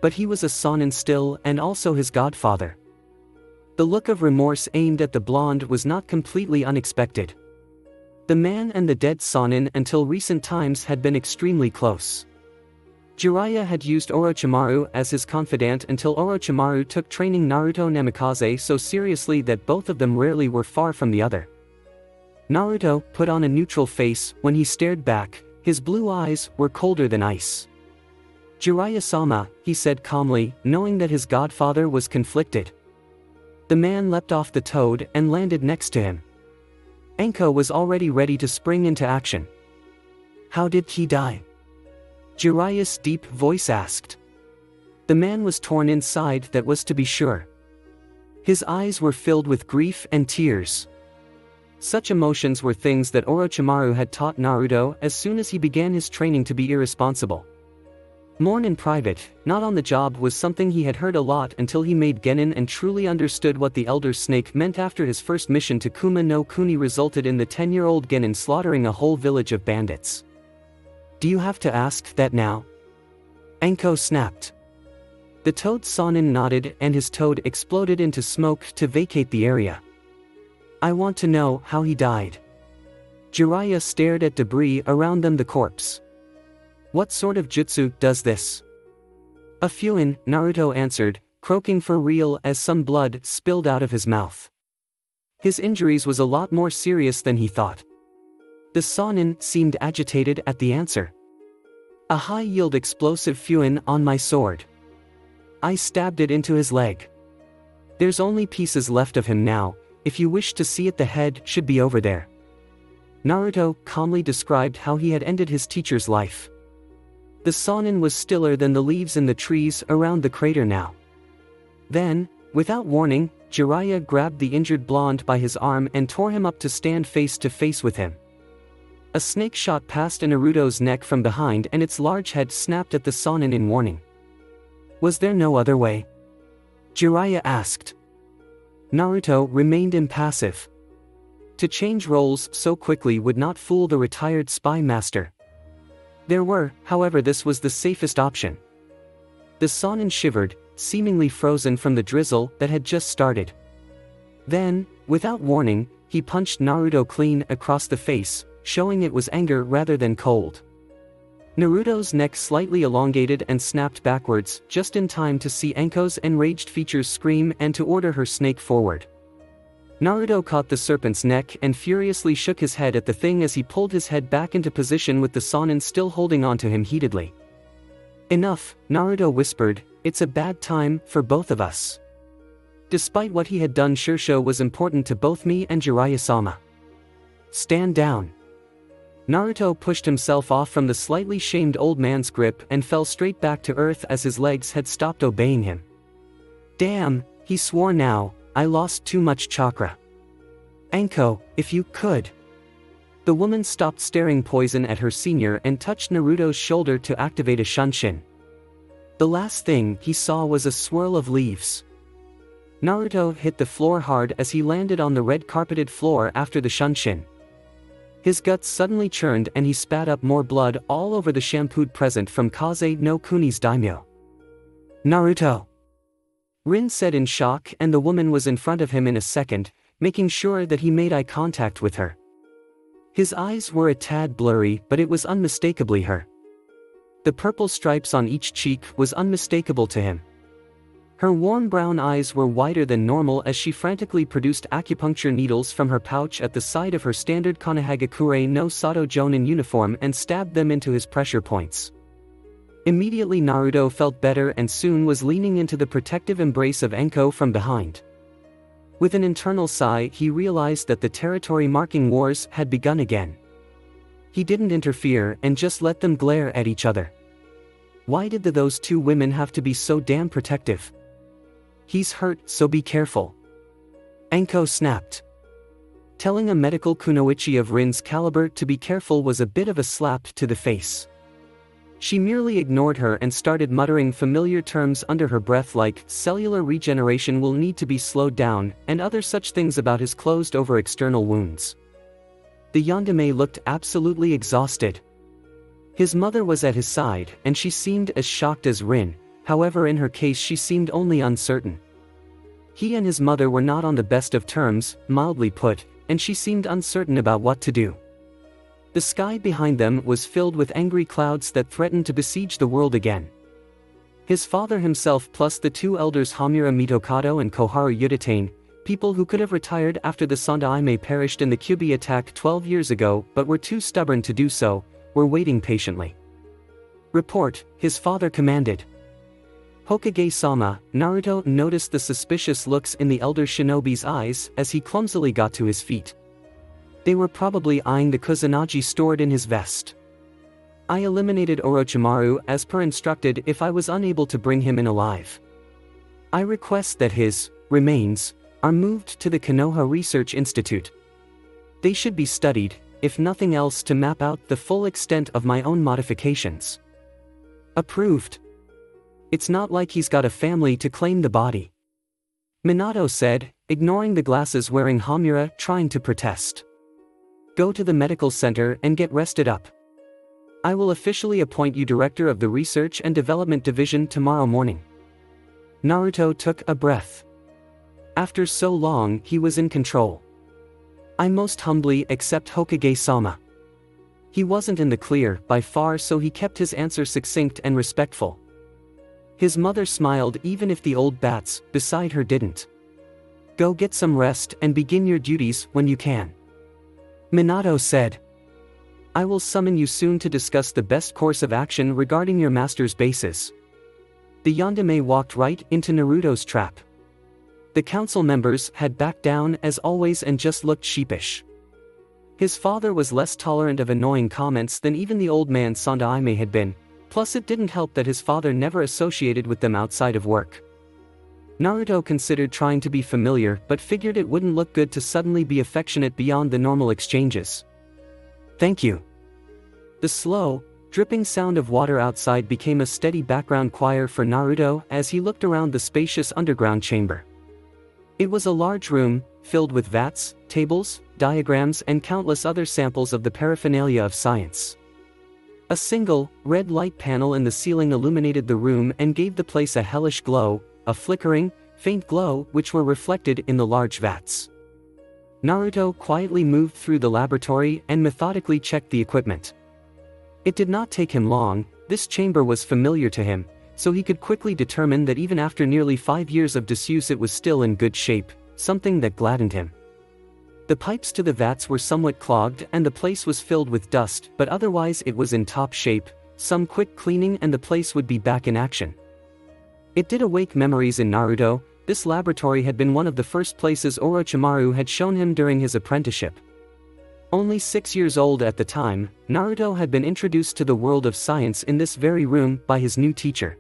But he was a Sanin still and also his godfather. The look of remorse aimed at the blonde was not completely unexpected. The man and the dead Sanin until recent times had been extremely close. Jiraiya had used Orochimaru as his confidant until Orochimaru took training Naruto Namikaze so seriously that both of them rarely were far from the other. Naruto put on a neutral face when he stared back. His blue eyes were colder than ice. "Jiraiya-sama," he said calmly, knowing that his godfather was conflicted. The man leapt off the toad and landed next to him. Enko was already ready to spring into action. "How did he die?" Jiraiya's deep voice asked. The man was torn inside, that was to be sure. His eyes were filled with grief and tears. Such emotions were things that Orochimaru had taught Naruto as soon as he began his training to be irresponsible. Mourn in private, not on the job was something he had heard a lot until he made Genin and truly understood what the Elder Snake meant after his first mission to Kuma no Kuni resulted in the 10-year-old Genin slaughtering a whole village of bandits. "Do you have to ask that now?" Enko snapped. The toad Sonin nodded and his toad exploded into smoke to vacate the area. I want to know how he died. Jiraiya stared at debris around them, the corpse. What sort of jutsu does this? A Fuin, Naruto answered, croaking for real as some blood spilled out of his mouth. His injuries was a lot more serious than he thought. The Sonin seemed agitated at the answer. A high-yield explosive Fuin on my sword. I stabbed it into his leg. There's only pieces left of him now. If you wish to see it, the head should be over there. Naruto calmly described how he had ended his teacher's life. The Sonin was stiller than the leaves in the trees around the crater now. Then, without warning, Jiraiya grabbed the injured blonde by his arm and tore him up to stand face to face with him. A snake shot past Naruto's neck from behind and its large head snapped at the Sonin in warning. Was there no other way? Jiraiya asked. Naruto remained impassive. To change roles so quickly would not fool the retired spy master. There were, however, this was the safest option. The Sonin shivered, seemingly frozen from the drizzle that had just started. Then, without warning, he punched Naruto clean across the face, showing it was anger rather than cold. Naruto's neck slightly elongated and snapped backwards, just in time to see Anko's enraged features scream and to order her snake forward. Naruto caught the serpent's neck and furiously shook his head at the thing as he pulled his head back into position with the Sonin still holding onto him heatedly. Enough, Naruto whispered, it's a bad time for both of us. Despite what he had done, Shirsho was important to both me and Jiraiya-sama. Stand down. Naruto pushed himself off from the slightly shamed old man's grip and fell straight back to earth as his legs had stopped obeying him. Damn, he swore now, I lost too much chakra. Anko, if you could. The woman stopped staring poison at her senior and touched Naruto's shoulder to activate a Shunshin. The last thing he saw was a swirl of leaves. Naruto hit the floor hard as he landed on the red carpeted floor after the Shunshin. His guts suddenly churned and he spat up more blood all over the shampooed present from Kaze no Kuni's daimyo. Naruto! Rin said in shock, and the woman was in front of him in a second, making sure that he made eye contact with her. His eyes were a tad blurry, but it was unmistakably her. The purple stripes on each cheek was unmistakable to him. Her warm brown eyes were wider than normal as she frantically produced acupuncture needles from her pouch at the side of her standard Konohagakure no Sato Jonin uniform and stabbed them into his pressure points. Immediately Naruto felt better and soon was leaning into the protective embrace of Anko from behind. With an internal sigh, he realized that the territory-marking wars had begun again. He didn't interfere and just let them glare at each other. Why did those two women have to be so damn protective? He's hurt, so be careful. Anko snapped. Telling a medical kunoichi of Rin's caliber to be careful was a bit of a slap to the face. She merely ignored her and started muttering familiar terms under her breath like cellular regeneration will need to be slowed down and other such things about his closed-over external wounds. The yandere looked absolutely exhausted. His mother was at his side and she seemed as shocked as Rin, however in her case she seemed only uncertain. He and his mother were not on the best of terms, mildly put, and she seemed uncertain about what to do. The sky behind them was filled with angry clouds that threatened to besiege the world again. His father himself plus the two elders Hamura Mitokado and Koharu Yuditane, people who could have retired after the Sandaime perished in the Kyuubi attack 12 years ago but were too stubborn to do so, were waiting patiently. Report, his father commanded. Hokage-sama, Naruto noticed the suspicious looks in the elder shinobi's eyes as he clumsily got to his feet. They were probably eyeing the kusanagi stored in his vest. I eliminated Orochimaru as per instructed if I was unable to bring him in alive. I request that his remains are moved to the Konoha Research Institute. They should be studied, if nothing else to map out the full extent of my own modifications. Approved. It's not like he's got a family to claim the body. Minato said, ignoring the glasses-wearing Hamura trying to protest. Go to the medical center and get rested up. I will officially appoint you director of the Research and Development Division tomorrow morning. Naruto took a breath. After so long, he was in control. I most humbly accept Hokage-sama. He wasn't in the clear, by far, so he kept his answer succinct and respectful. His mother smiled even if the old bats beside her didn't. Go get some rest and begin your duties when you can. Minato said. I will summon you soon to discuss the best course of action regarding your master's bases. The Yandere walked right into Naruto's trap. The council members had backed down as always and just looked sheepish. His father was less tolerant of annoying comments than even the old man Sandaime had been, plus it didn't help that his father never associated with them outside of work. Naruto considered trying to be familiar but figured it wouldn't look good to suddenly be affectionate beyond the normal exchanges. Thank you. The slow, dripping sound of water outside became a steady background choir for Naruto as he looked around the spacious underground chamber. It was a large room, filled with vats, tables, diagrams and countless other samples of the paraphernalia of science. A single, red light panel in the ceiling illuminated the room and gave the place a hellish glow, a flickering, faint glow which were reflected in the large vats. Naruto quietly moved through the laboratory and methodically checked the equipment. It did not take him long, this chamber was familiar to him, so he could quickly determine that even after nearly 5 years of disuse it was still in good shape, something that gladdened him. The pipes to the vats were somewhat clogged and the place was filled with dust, but otherwise it was in top shape, some quick cleaning and the place would be back in action. It did awake memories in Naruto. This laboratory had been one of the first places Orochimaru had shown him during his apprenticeship. Only 6 years old at the time, Naruto had been introduced to the world of science in this very room by his new teacher.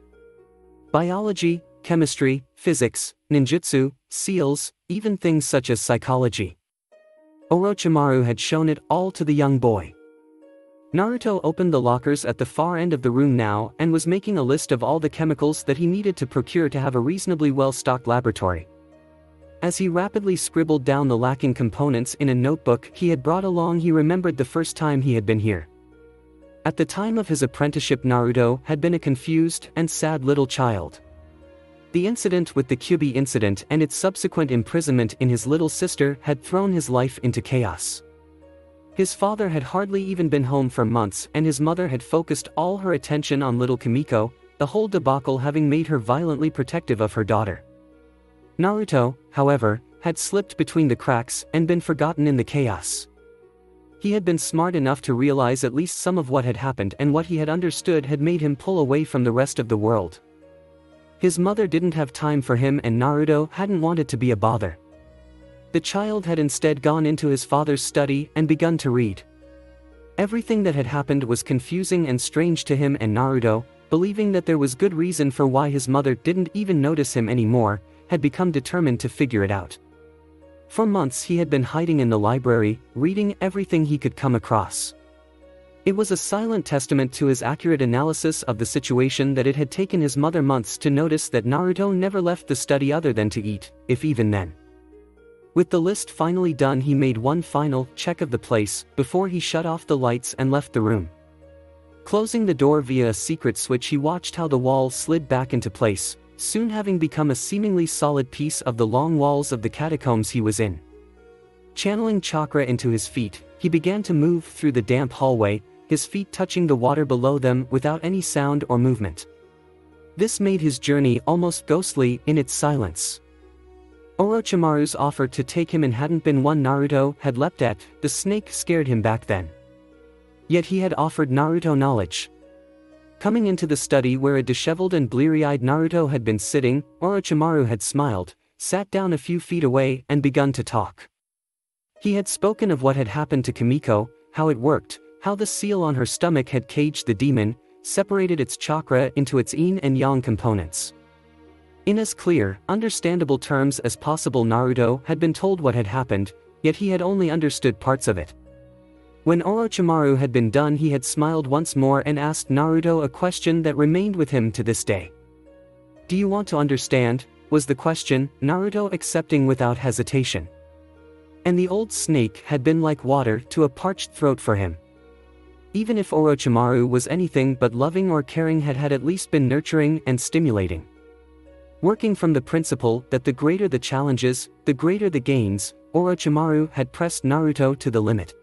Biology, chemistry, physics, ninjutsu, seals, even things such as psychology. Orochimaru had shown it all to the young boy. Naruto opened the lockers at the far end of the room now and was making a list of all the chemicals that he needed to procure to have a reasonably well-stocked laboratory. As he rapidly scribbled down the lacking components in a notebook he had brought along, he remembered the first time he had been here. At the time of his apprenticeship, Naruto had been a confused and sad little child. The incident with the Kyuubi incident and its subsequent imprisonment in his little sister had thrown his life into chaos. His father had hardly even been home for months and his mother had focused all her attention on little Kimiko, the whole debacle having made her violently protective of her daughter. Naruto, however, had slipped between the cracks and been forgotten in the chaos. He had been smart enough to realize at least some of what had happened, and what he had understood had made him pull away from the rest of the world. His mother didn't have time for him and Naruto hadn't wanted to be a bother. The child had instead gone into his father's study and begun to read. Everything that had happened was confusing and strange to him, and Naruto, believing that there was good reason for why his mother didn't even notice him anymore, had become determined to figure it out. For months he had been hiding in the library, reading everything he could come across. It was a silent testament to his accurate analysis of the situation that it had taken his mother months to notice that Naruto never left the study other than to eat, if even then. With the list finally done, he made one final check of the place before he shut off the lights and left the room. Closing the door via a secret switch, he watched how the wall slid back into place, soon having become a seemingly solid piece of the long walls of the catacombs he was in. Channeling chakra into his feet, he began to move through the damp hallway, his feet touching the water below them without any sound or movement. This made his journey almost ghostly in its silence. Orochimaru's offer to take him in hadn't been one Naruto had leapt at. The snake scared him back then. Yet he had offered Naruto knowledge. Coming into the study where a disheveled and bleary-eyed Naruto had been sitting, Orochimaru had smiled, sat down a few feet away and begun to talk. He had spoken of what had happened to Kimiko, how it worked, how the seal on her stomach had caged the demon, separated its chakra into its yin and yang components. In as clear, understandable terms as possible, Naruto had been told what had happened, yet he had only understood parts of it. When Orochimaru had been done, he had smiled once more and asked Naruto a question that remained with him to this day. "Do you want to understand?" was the question, Naruto accepting without hesitation. And the old snake had been like water to a parched throat for him. Even if Orochimaru was anything but loving or caring, had at least been nurturing and stimulating. Working from the principle that the greater the challenges, the greater the gains, Orochimaru had pressed Naruto to the limit.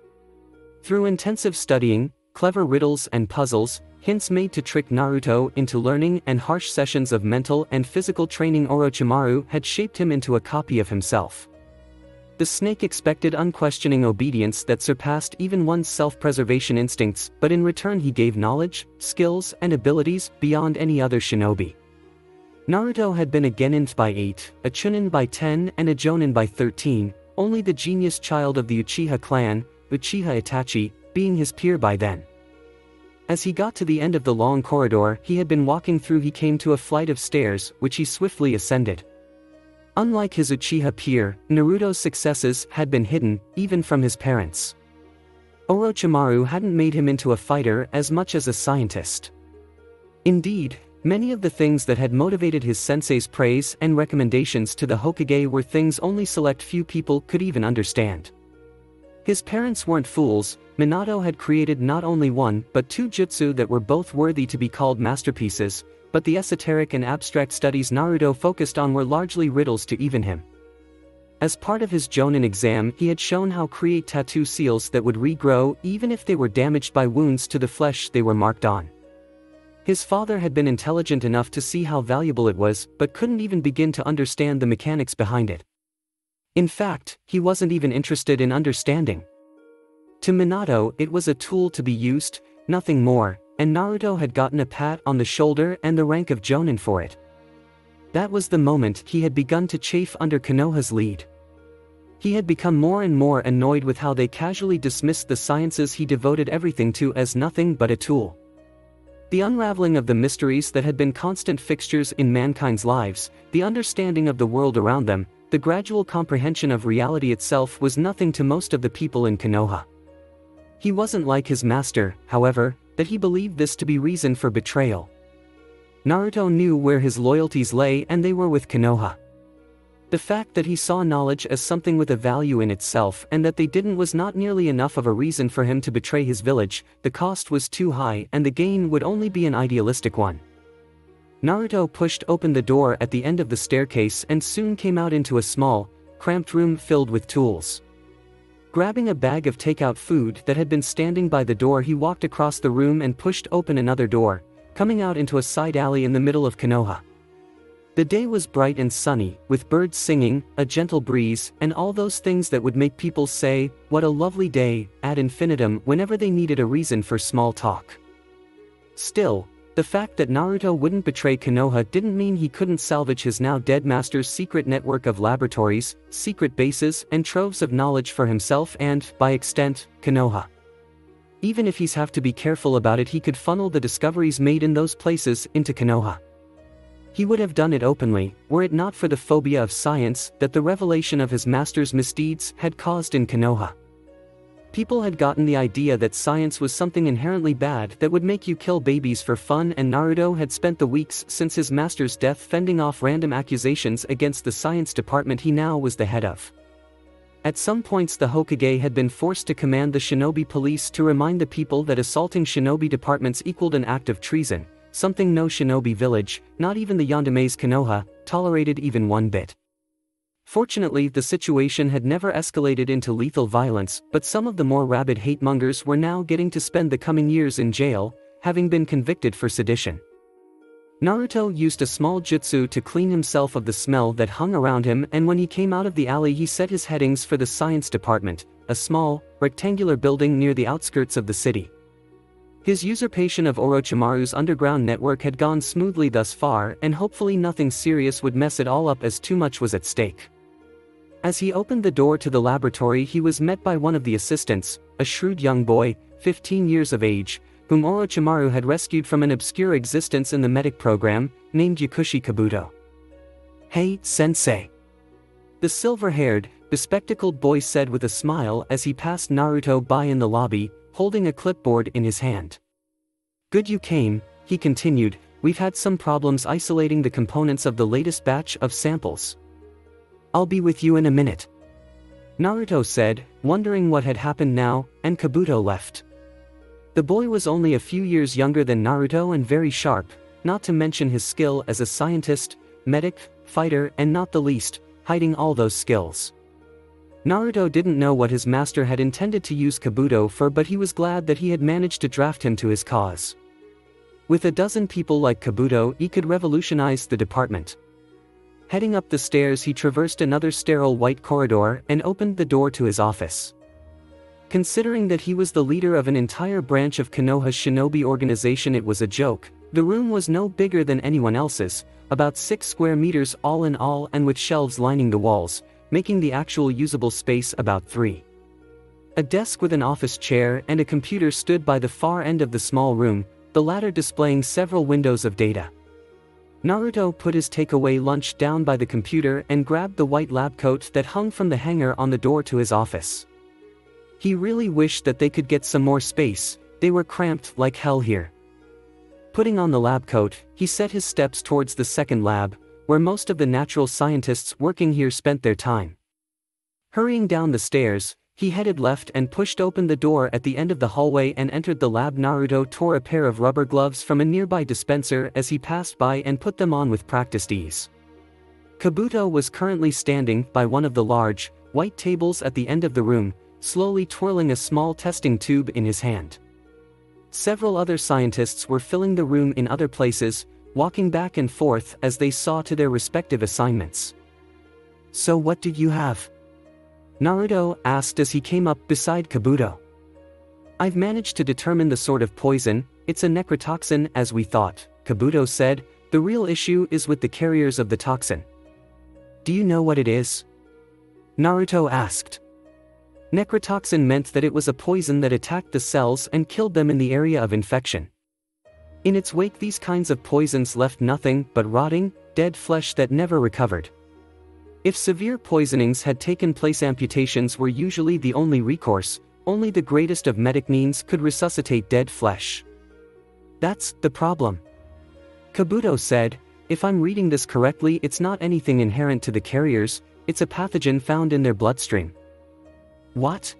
Through intensive studying, clever riddles and puzzles, hints made to trick Naruto into learning, and harsh sessions of mental and physical training, Orochimaru had shaped him into a copy of himself. The snake expected unquestioning obedience that surpassed even one's self-preservation instincts, but in return he gave knowledge, skills, and abilities beyond any other shinobi. Naruto had been a genin by 8, a chunin by 10, and a jonin by 13, only the genius child of the Uchiha clan, Uchiha Itachi, being his peer by then. As he got to the end of the long corridor he had been walking through, he came to a flight of stairs, which he swiftly ascended. Unlike his Uchiha peer, Naruto's successes had been hidden, even from his parents. Orochimaru hadn't made him into a fighter as much as a scientist. Indeed, many of the things that had motivated his sensei's praise and recommendations to the Hokage were things only select few people could even understand. His parents weren't fools. Minato had created not only one but two jutsu that were both worthy to be called masterpieces, but the esoteric and abstract studies Naruto focused on were largely riddles to even him. As part of his Jonin exam he had shown how to create tattoo seals that would regrow even if they were damaged by wounds to the flesh they were marked on. His father had been intelligent enough to see how valuable it was, but couldn't even begin to understand the mechanics behind it. In fact, he wasn't even interested in understanding. To Minato it was a tool to be used, nothing more, and Naruto had gotten a pat on the shoulder and the rank of Jonin for it. That was the moment he had begun to chafe under Konoha's lead. He had become more and more annoyed with how they casually dismissed the sciences he devoted everything to as nothing but a tool. The unraveling of the mysteries that had been constant fixtures in mankind's lives, the understanding of the world around them, the gradual comprehension of reality itself was nothing to most of the people in Konoha. He wasn't like his master, however, that he believed this to be reason for betrayal. Naruto knew where his loyalties lay, and they were with Konoha. The fact that he saw knowledge as something with a value in itself and that they didn't was not nearly enough of a reason for him to betray his village. The cost was too high and the gain would only be an idealistic one. Naruto pushed open the door at the end of the staircase and soon came out into a small, cramped room filled with tools. Grabbing a bag of takeout food that had been standing by the door, he walked across the room and pushed open another door, coming out into a side alley in the middle of Konoha. The day was bright and sunny, with birds singing, a gentle breeze, and all those things that would make people say, "What a lovely day," ad infinitum whenever they needed a reason for small talk. Still, the fact that Naruto wouldn't betray Konoha didn't mean he couldn't salvage his now dead master's secret network of laboratories, secret bases, and troves of knowledge for himself and, by extent, Konoha. Even if he's have to be careful about it, he could funnel the discoveries made in those places into Konoha. He would have done it openly, were it not for the phobia of science that the revelation of his master's misdeeds had caused in Konoha. People had gotten the idea that science was something inherently bad that would make you kill babies for fun, and Naruto had spent the weeks since his master's death fending off random accusations against the science department he now was the head of. At some points the Hokage had been forced to command the shinobi police to remind the people that assaulting shinobi departments equaled an act of treason, something no shinobi village, not even the Yandeme's Konoha, tolerated even one bit. Fortunately, the situation had never escalated into lethal violence, but some of the more rabid hate-mongers were now getting to spend the coming years in jail, having been convicted for sedition. Naruto used a small jutsu to clean himself of the smell that hung around him, and when he came out of the alley he set his headings for the science department, a small, rectangular building near the outskirts of the city. His usurpation of Orochimaru's underground network had gone smoothly thus far, and hopefully nothing serious would mess it all up, as too much was at stake. As he opened the door to the laboratory he was met by one of the assistants, a shrewd young boy, 15 years of age, whom Orochimaru had rescued from an obscure existence in the medic program, named Yakushi Kabuto. "Hey, sensei," the silver-haired, bespectacled boy said with a smile as he passed Naruto by in the lobby, holding a clipboard in his hand. "Good you came," he continued, "we've had some problems isolating the components of the latest batch of samples. I'll be with you in a minute," Naruto said, wondering what had happened now, and Kabuto left. The boy was only a few years younger than Naruto and very sharp, not to mention his skill as a scientist, medic, fighter, and not the least, hiding all those skills. Naruto didn't know what his master had intended to use Kabuto for, but he was glad that he had managed to draft him to his cause. With a dozen people like Kabuto, he could revolutionize the department. Heading up the stairs, he traversed another sterile white corridor and opened the door to his office. Considering that he was the leader of an entire branch of Konoha's shinobi organization, it was a joke. The room was no bigger than anyone else's, about 6 square meters all in all, and with shelves lining the walls, making the actual usable space about 3. A desk with an office chair and a computer stood by the far end of the small room, the latter displaying several windows of data. Naruto put his takeaway lunch down by the computer and grabbed the white lab coat that hung from the hanger on the door to his office. He really wished that they could get some more space, they were cramped like hell here. Putting on the lab coat, he set his steps towards the second lab, where most of the natural scientists working here spent their time. Hurrying down the stairs, he headed left and pushed open the door at the end of the hallway and entered the lab. Naruto tore a pair of rubber gloves from a nearby dispenser as he passed by and put them on with practiced ease. Kabuto was currently standing by one of the large, white tables at the end of the room, slowly twirling a small testing tube in his hand. Several other scientists were filling the room in other places, walking back and forth as they saw to their respective assignments. "So what did you have?" Naruto asked as he came up beside Kabuto. "I've managed to determine the sort of poison. It's a necrotoxin as we thought," Kabuto said. "The real issue is with the carriers of the toxin." "Do you know what it is?" Naruto asked. Necrotoxin meant that it was a poison that attacked the cells and killed them in the area of infection. In its wake, these kinds of poisons left nothing but rotting, dead flesh that never recovered. If severe poisonings had taken place, amputations were usually the only recourse. Only the greatest of medic means could resuscitate dead flesh. "That's the problem," Kabuto said. "If I'm reading this correctly, it's not anything inherent to the carriers, it's a pathogen found in their bloodstream." "What?"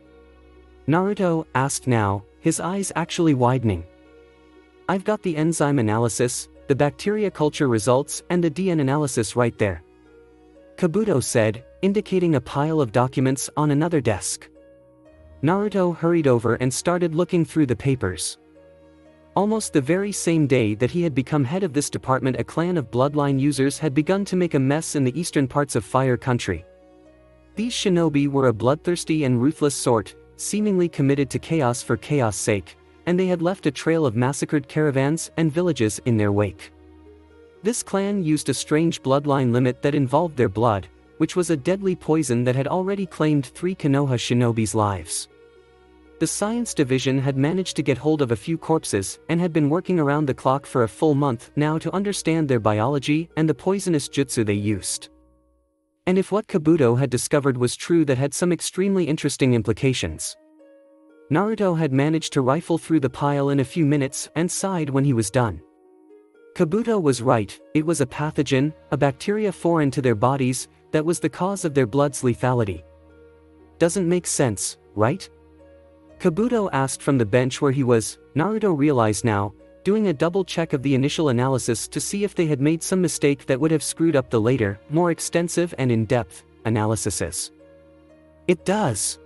Naruto asked now, his eyes actually widening. "I've got the enzyme analysis, the bacteria culture results, and the DNA analysis right there," Kabuto said, indicating a pile of documents on another desk. Naruto hurried over and started looking through the papers. Almost the very same day that he had become head of this department, a clan of bloodline users had begun to make a mess in the eastern parts of Fire Country. These shinobi were a bloodthirsty and ruthless sort, seemingly committed to chaos for chaos' sake, and they had left a trail of massacred caravans and villages in their wake. This clan used a strange bloodline limit that involved their blood, which was a deadly poison that had already claimed 3 Konoha shinobi's lives. The science division had managed to get hold of a few corpses and had been working around the clock for a full month now to understand their biology and the poisonous jutsu they used. And if what Kabuto had discovered was true, that had some extremely interesting implications. Naruto had managed to rifle through the pile in a few minutes and sighed when he was done. Kabuto was right, it was a pathogen, a bacteria foreign to their bodies, that was the cause of their blood's lethality. "Doesn't make sense, right?" Kabuto asked from the bench where he was. Naruto realized now, doing a double check of the initial analysis to see if they had made some mistake that would have screwed up the later, more extensive and in-depth analyses. "It does,"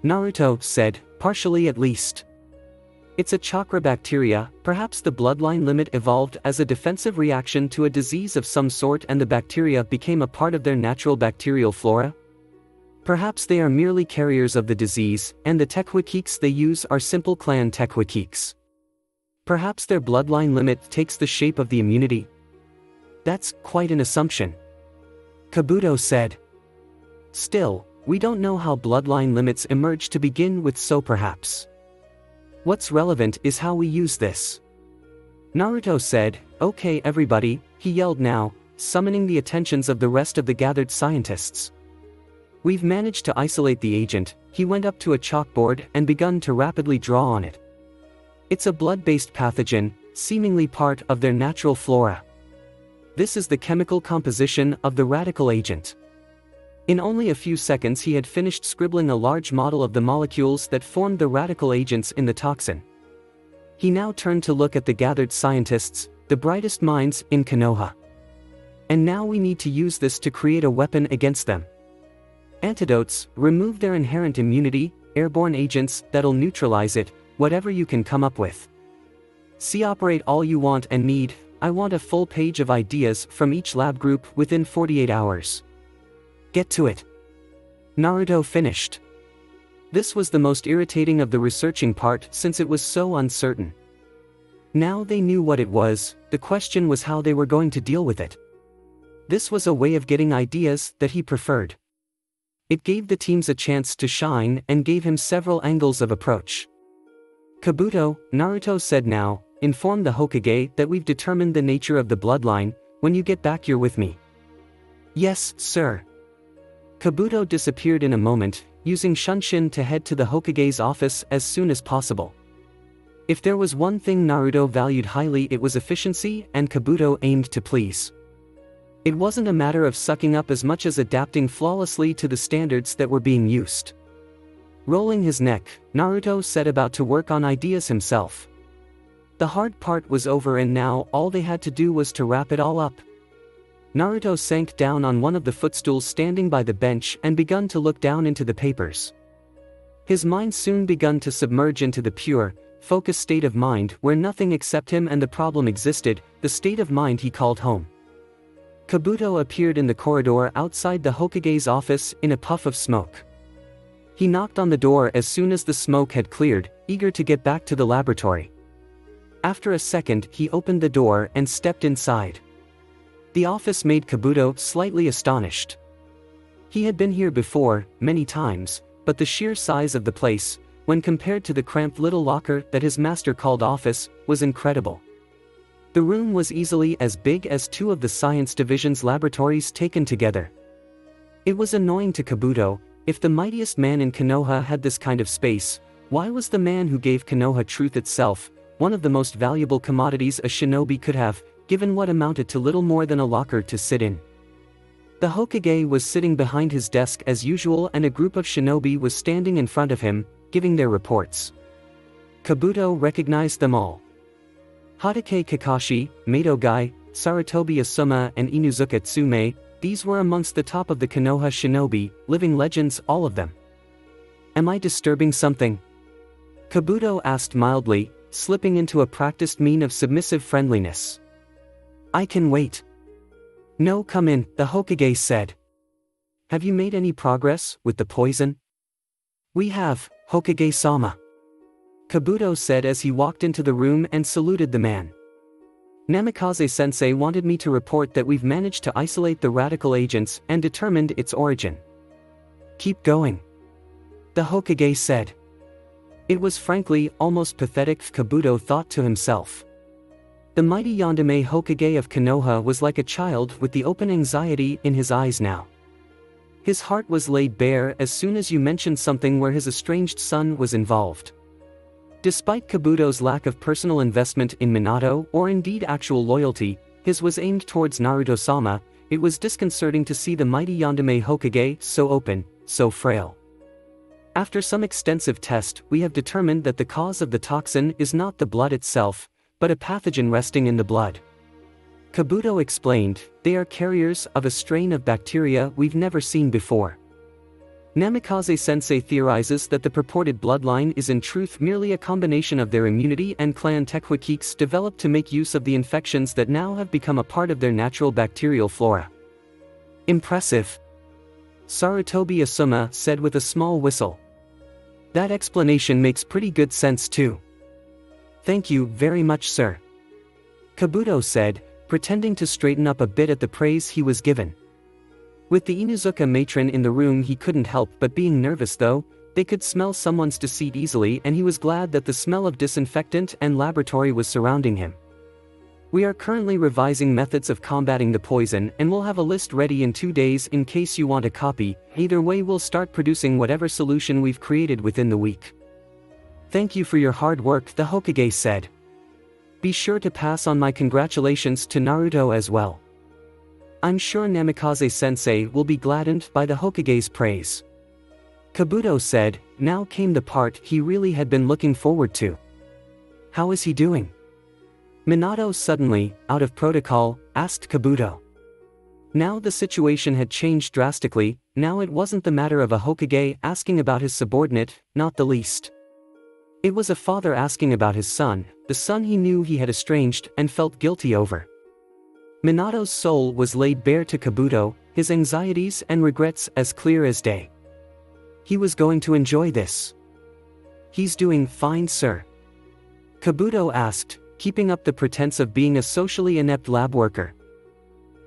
Naruto said, "partially at least. It's a chakra bacteria. Perhaps the bloodline limit evolved as a defensive reaction to a disease of some sort and the bacteria became a part of their natural bacterial flora. Perhaps they are merely carriers of the disease, and the tekwakiks they use are simple clan tekwakiks. Perhaps their bloodline limit takes the shape of the immunity." "That's quite an assumption," Kabuto said. "Still, we don't know how bloodline limits emerge to begin with, so perhaps. What's relevant is how we use this." Naruto said. "Okay everybody," he yelled now, summoning the attentions of the rest of the gathered scientists. "We've managed to isolate the agent." He went up to a chalkboard and begun to rapidly draw on it. "It's a blood-based pathogen, seemingly part of their natural flora. This is the chemical composition of the radical agent." In only a few seconds he had finished scribbling a large model of the molecules that formed the radical agents in the toxin. He now turned to look at the gathered scientists, the brightest minds in Konoha. And now we need to use this to create a weapon against them. Antidotes, remove their inherent immunity, airborne agents that'll neutralize it, whatever you can come up with. See, operate all you want and need. I want a full page of ideas from each lab group within 48 hours. Get to it. Naruto finished. This was the most irritating of the researching part since it was so uncertain. Now they knew what it was, the question was how they were going to deal with it. This was a way of getting ideas that he preferred. It gave the teams a chance to shine and gave him several angles of approach. Kabuto, Naruto said, now, inform the Hokage that we've determined the nature of the bloodline. When you get back you're with me. Yes, sir. Kabuto disappeared in a moment, using Shunshin to head to the Hokage's office as soon as possible. If there was one thing Naruto valued highly, it was efficiency, and Kabuto aimed to please. It wasn't a matter of sucking up as much as adapting flawlessly to the standards that were being used. Rolling his neck, Naruto set about to work on ideas himself. The hard part was over and now all they had to do was to wrap it all up. Naruto sank down on one of the footstools standing by the bench and begun to look down into the papers. His mind soon begun to submerge into the pure, focused state of mind where nothing except him and the problem existed, the state of mind he called home. Kabuto appeared in the corridor outside the Hokage's office in a puff of smoke. He knocked on the door as soon as the smoke had cleared, eager to get back to the laboratory. After a second, he opened the door and stepped inside. The office made Kabuto slightly astonished. He had been here before, many times, but the sheer size of the place, when compared to the cramped little locker that his master called office, was incredible. The room was easily as big as two of the science division's laboratories taken together. It was annoying to Kabuto. If the mightiest man in Konoha had this kind of space, why was the man who gave Konoha truth itself, one of the most valuable commodities a shinobi could have, given what amounted to little more than a locker to sit in? The Hokage was sitting behind his desk as usual and a group of shinobi was standing in front of him, giving their reports. Kabuto recognized them all. Hatake Kakashi, Mato Gai, Sarutobi Asuma and Inuzuka Tsume, these were amongst the top of the Konoha shinobi, living legends, all of them. Am I disturbing something? Kabuto asked mildly, slipping into a practiced mien of submissive friendliness. I can wait. No, come in, the Hokage said. Have you made any progress with the poison? We have, Hokage-sama. Kabuto said as he walked into the room and saluted the man. Namikaze-sensei wanted me to report that we've managed to isolate the radical agents and determined its origin. Keep going. The Hokage said. It was frankly almost pathetic, Kabuto thought to himself. The mighty Yandere Hokage of Konoha was like a child with the open anxiety in his eyes now. His heart was laid bare as soon as you mentioned something where his estranged son was involved. Despite Kabuto's lack of personal investment in Minato or indeed actual loyalty, his was aimed towards Naruto-sama. It was disconcerting to see the mighty Yandere Hokage so open, so frail. After some extensive test, we have determined that the cause of the toxin is not the blood itself, but a pathogen resting in the blood. Kabuto explained, they are carriers of a strain of bacteria we've never seen before. Namikaze-sensei theorizes that the purported bloodline is in truth merely a combination of their immunity and clan techniques developed to make use of the infections that now have become a part of their natural bacterial flora. Impressive. Sarutobi Asuma said with a small whistle. That explanation makes pretty good sense too. Thank you very much, sir. Kabuto said, pretending to straighten up a bit at the praise he was given. With the Inuzuka matron in the room he couldn't help but being nervous though, they could smell someone's deceit easily and he was glad that the smell of disinfectant and laboratory was surrounding him. We are currently revising methods of combating the poison and we'll have a list ready in 2 days in case you want a copy. Either way we'll start producing whatever solution we've created within the week. Thank you for your hard work, the Hokage said. Be sure to pass on my congratulations to Naruto as well. I'm sure Namikaze-sensei will be gladdened by the Hokage's praise. Kabuto said, now came the part he really had been looking forward to. How is he doing? Minato suddenly, out of protocol, asked Kabuto. Now the situation had changed drastically. Now it wasn't the matter of a Hokage asking about his subordinate, not the least. It was a father asking about his son, the son he knew he had estranged and felt guilty over. Minato's soul was laid bare to Kabuto, his anxieties and regrets as clear as day. He was going to enjoy this. "He's doing fine, sir?" Kabuto asked, keeping up the pretense of being a socially inept lab worker.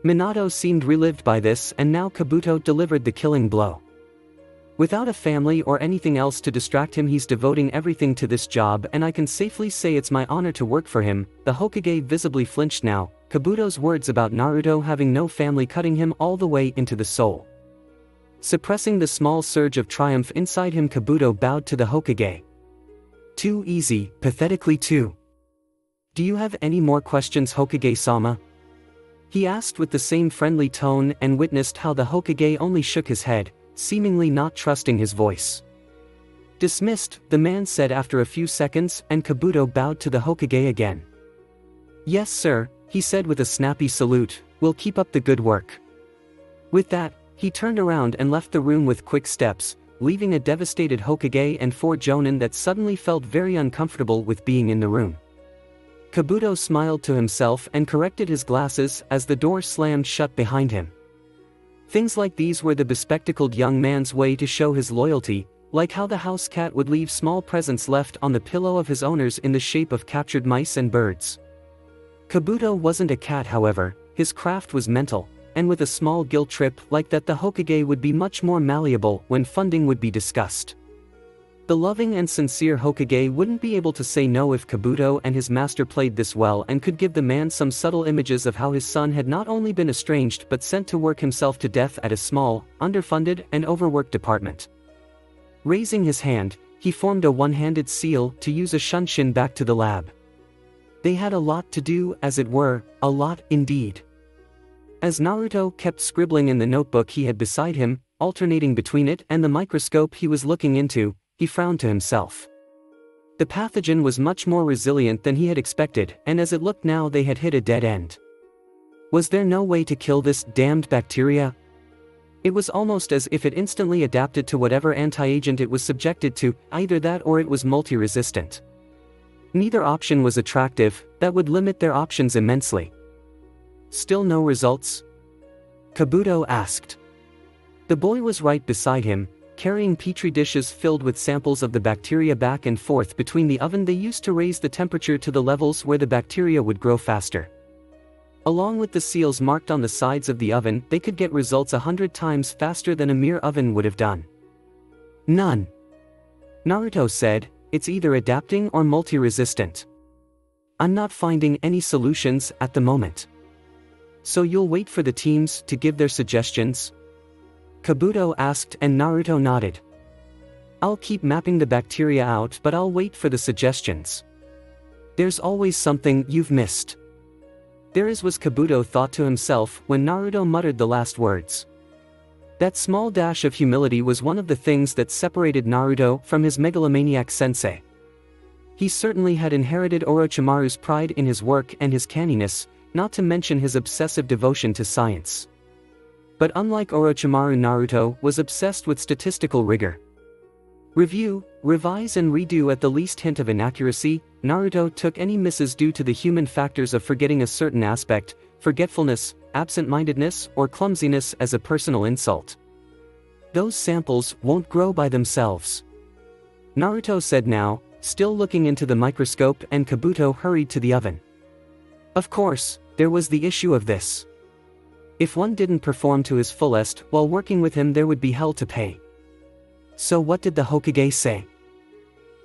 Minato seemed relieved by this, and now Kabuto delivered the killing blow. Without a family or anything else to distract him, he's devoting everything to this job, and I can safely say it's my honor to work for him. The Hokage visibly flinched now, Kabuto's words about Naruto having no family cutting him all the way into the soul. Suppressing the small surge of triumph inside him, Kabuto bowed to the Hokage. "Too easy, pathetically too. Do you have any more questions, Hokage-sama?" He asked with the same friendly tone, and witnessed how the Hokage only shook his head, seemingly not trusting his voice. "Dismissed," the man said after a few seconds, and Kabuto bowed to the Hokage again. "Yes sir," he said with a snappy salute, "we'll keep up the good work." With that, he turned around and left the room with quick steps, leaving a devastated Hokage and 4 jonin that suddenly felt very uncomfortable with being in the room. Kabuto smiled to himself and corrected his glasses as the door slammed shut behind him. Things like these were the bespectacled young man's way to show his loyalty, like how the house cat would leave small presents left on the pillow of his owners in the shape of captured mice and birds. Kabuto wasn't a cat, however. His craft was mental, and with a small guilt trip like that, the Hokage would be much more malleable when funding would be discussed. The loving and sincere Hokage wouldn't be able to say no if Kabuto and his master played this well and could give the man some subtle images of how his son had not only been estranged but sent to work himself to death at a small, underfunded and overworked department. Raising his hand, he formed a one-handed seal to use a shunshin back to the lab. They had a lot to do, as it were, a lot indeed. As Naruto kept scribbling in the notebook he had beside him, alternating between it and the microscope he was looking into, he frowned to himself. The pathogen was much more resilient than he had expected, and as it looked now they had hit a dead end. Was there no way to kill this damned bacteria? It was almost as if it instantly adapted to whatever anti-agent it was subjected to, either that or it was multi-resistant. Neither option was attractive, that would limit their options immensely. "Still no results?" Kabuto asked. The boy was right beside him, carrying petri dishes filled with samples of the bacteria back and forth between the oven they used to raise the temperature to the levels where the bacteria would grow faster. Along with the seals marked on the sides of the oven, they could get results 100 times faster than a mere oven would have done. "None," Naruto said. "It's either adapting or multi-resistant. I'm not finding any solutions at the moment." "So you'll wait for the teams to give their suggestions?" Kabuto asked, and Naruto nodded. "I'll keep mapping the bacteria out, but I'll wait for the suggestions. There's always something you've missed." "There is," was Kabuto thought to himself when Naruto muttered the last words. That small dash of humility was one of the things that separated Naruto from his megalomaniac sensei. He certainly had inherited Orochimaru's pride in his work and his canniness, not to mention his obsessive devotion to science. But unlike Orochimaru, Naruto was obsessed with statistical rigor. Review, revise and redo at the least hint of inaccuracy. Naruto took any misses due to the human factors of forgetting a certain aspect, forgetfulness, absent-mindedness, or clumsiness as a personal insult. "Those samples won't grow by themselves," Naruto said now, still looking into the microscope, and Kabuto hurried to the oven. Of course, there was the issue of this. If one didn't perform to his fullest while working with him, there would be hell to pay. "So what did the Hokage say?"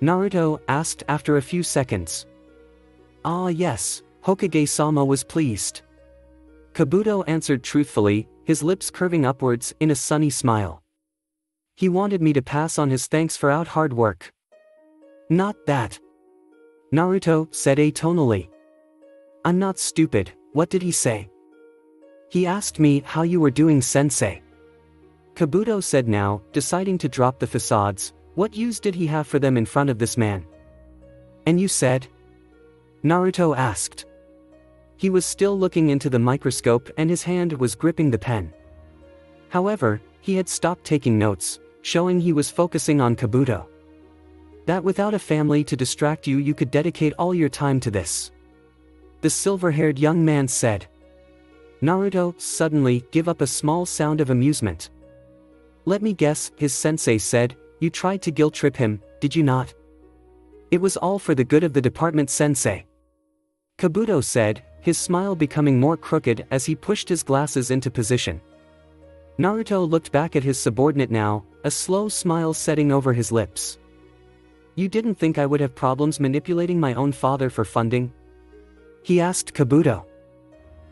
Naruto asked after a few seconds. "Ah yes, Hokage-sama was pleased," Kabuto answered truthfully, his lips curving upwards in a sunny smile. "He wanted me to pass on his thanks for out hard work." "Not that," Naruto said atonally. "I'm not stupid. What did he say?" "He asked me how you were doing, sensei," Kabuto said now, deciding to drop the facades. What use did he have for them in front of this man? "And you said?" Naruto asked. He was still looking into the microscope and his hand was gripping the pen. However, he had stopped taking notes, showing he was focusing on Kabuto. That without a family to distract you, you could dedicate all your time to this. The silver-haired young man said. Naruto suddenly gave up a small sound of amusement. Let me guess, his sensei said, you tried to guilt-trip him, did you not? It was all for the good of the department, sensei. Kabuto said, his smile becoming more crooked as he pushed his glasses into position. Naruto looked back at his subordinate now, a slow smile setting over his lips. You didn't think I would have problems manipulating my own father for funding? He asked Kabuto.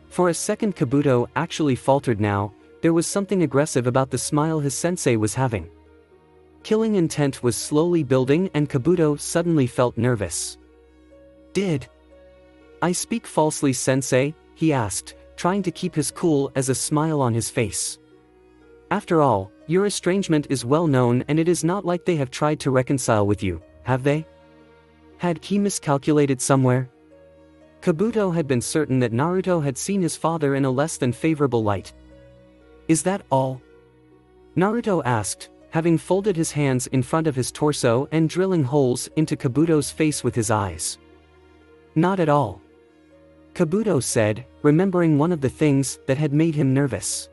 For a second Kabuto actually faltered now, there was something aggressive about the smile his sensei was having. Killing intent was slowly building and Kabuto suddenly felt nervous. Did I speak falsely, sensei? He asked, trying to keep his cool as a smile on his face. After all, your estrangement is well known and it is not like they have tried to reconcile with you, have they? Had he miscalculated somewhere? Kabuto had been certain that Naruto had seen his father in a less than favorable light. Is that all? Naruto asked, having folded his hands in front of his torso and drilling holes into Kabuto's face with his eyes. Not at all. Kabuto said, remembering one of the things that had made him nervous.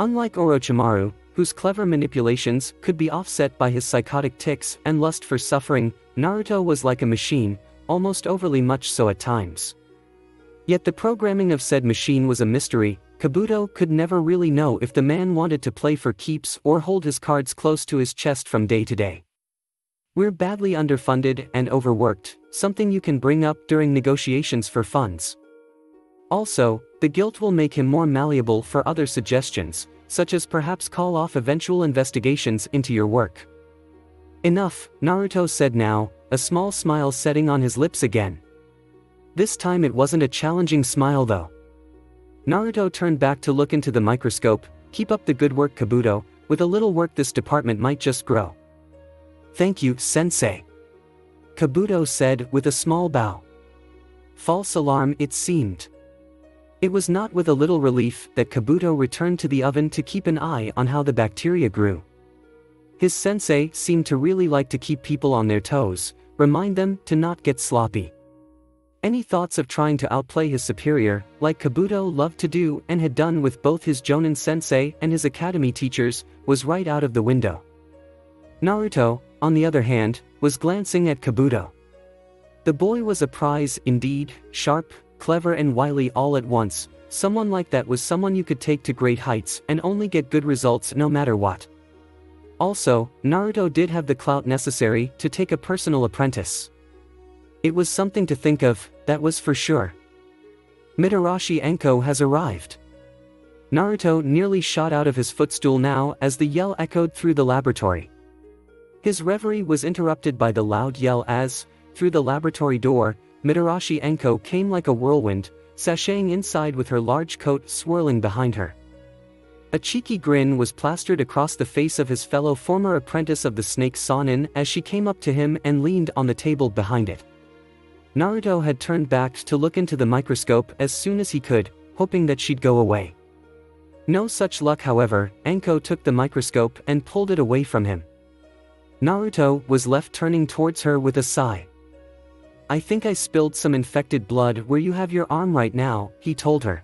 Unlike Orochimaru, whose clever manipulations could be offset by his psychotic tics and lust for suffering, Naruto was like a machine, almost overly much so at times. Yet the programming of said machine was a mystery. Kabuto could never really know if the man wanted to play for keeps or hold his cards close to his chest from day to day. We're badly underfunded and overworked, something you can bring up during negotiations for funds. Also, the guilt will make him more malleable for other suggestions, such as perhaps call off eventual investigations into your work. Enough, Naruto said now, a small smile setting on his lips again. This time it wasn't a challenging smile though. Naruto turned back to look into the microscope. Keep up the good work, Kabuto, with a little work this department might just grow. Thank you, sensei. Kabuto said with a small bow. False alarm, it seemed. It was not with a little relief that Kabuto returned to the oven to keep an eye on how the bacteria grew. His sensei seemed to really like to keep people on their toes, remind them to not get sloppy. Any thoughts of trying to outplay his superior, like Kabuto loved to do and had done with both his Jonin sensei and his academy teachers, was right out of the window. Naruto, on the other hand, was glancing at Kabuto. The boy was a prize indeed, sharp, clever and wily all at once. Someone like that was someone you could take to great heights and only get good results no matter what. Also, Naruto did have the clout necessary to take a personal apprentice. It was something to think of, that was for sure. Mitarashi Enko has arrived. Naruto nearly shot out of his footstool now as the yell echoed through the laboratory. His reverie was interrupted by the loud yell as, through the laboratory door, Mitarashi Enko came like a whirlwind, sashaying inside with her large coat swirling behind her. A cheeky grin was plastered across the face of his fellow former apprentice of the Snake Sonin as she came up to him and leaned on the table behind it. Naruto had turned back to look into the microscope as soon as he could, hoping that she'd go away. No such luck, however. Enko took the microscope and pulled it away from him. Naruto was left turning towards her with a sigh. I think I spilled some infected blood where you have your arm right now, he told her.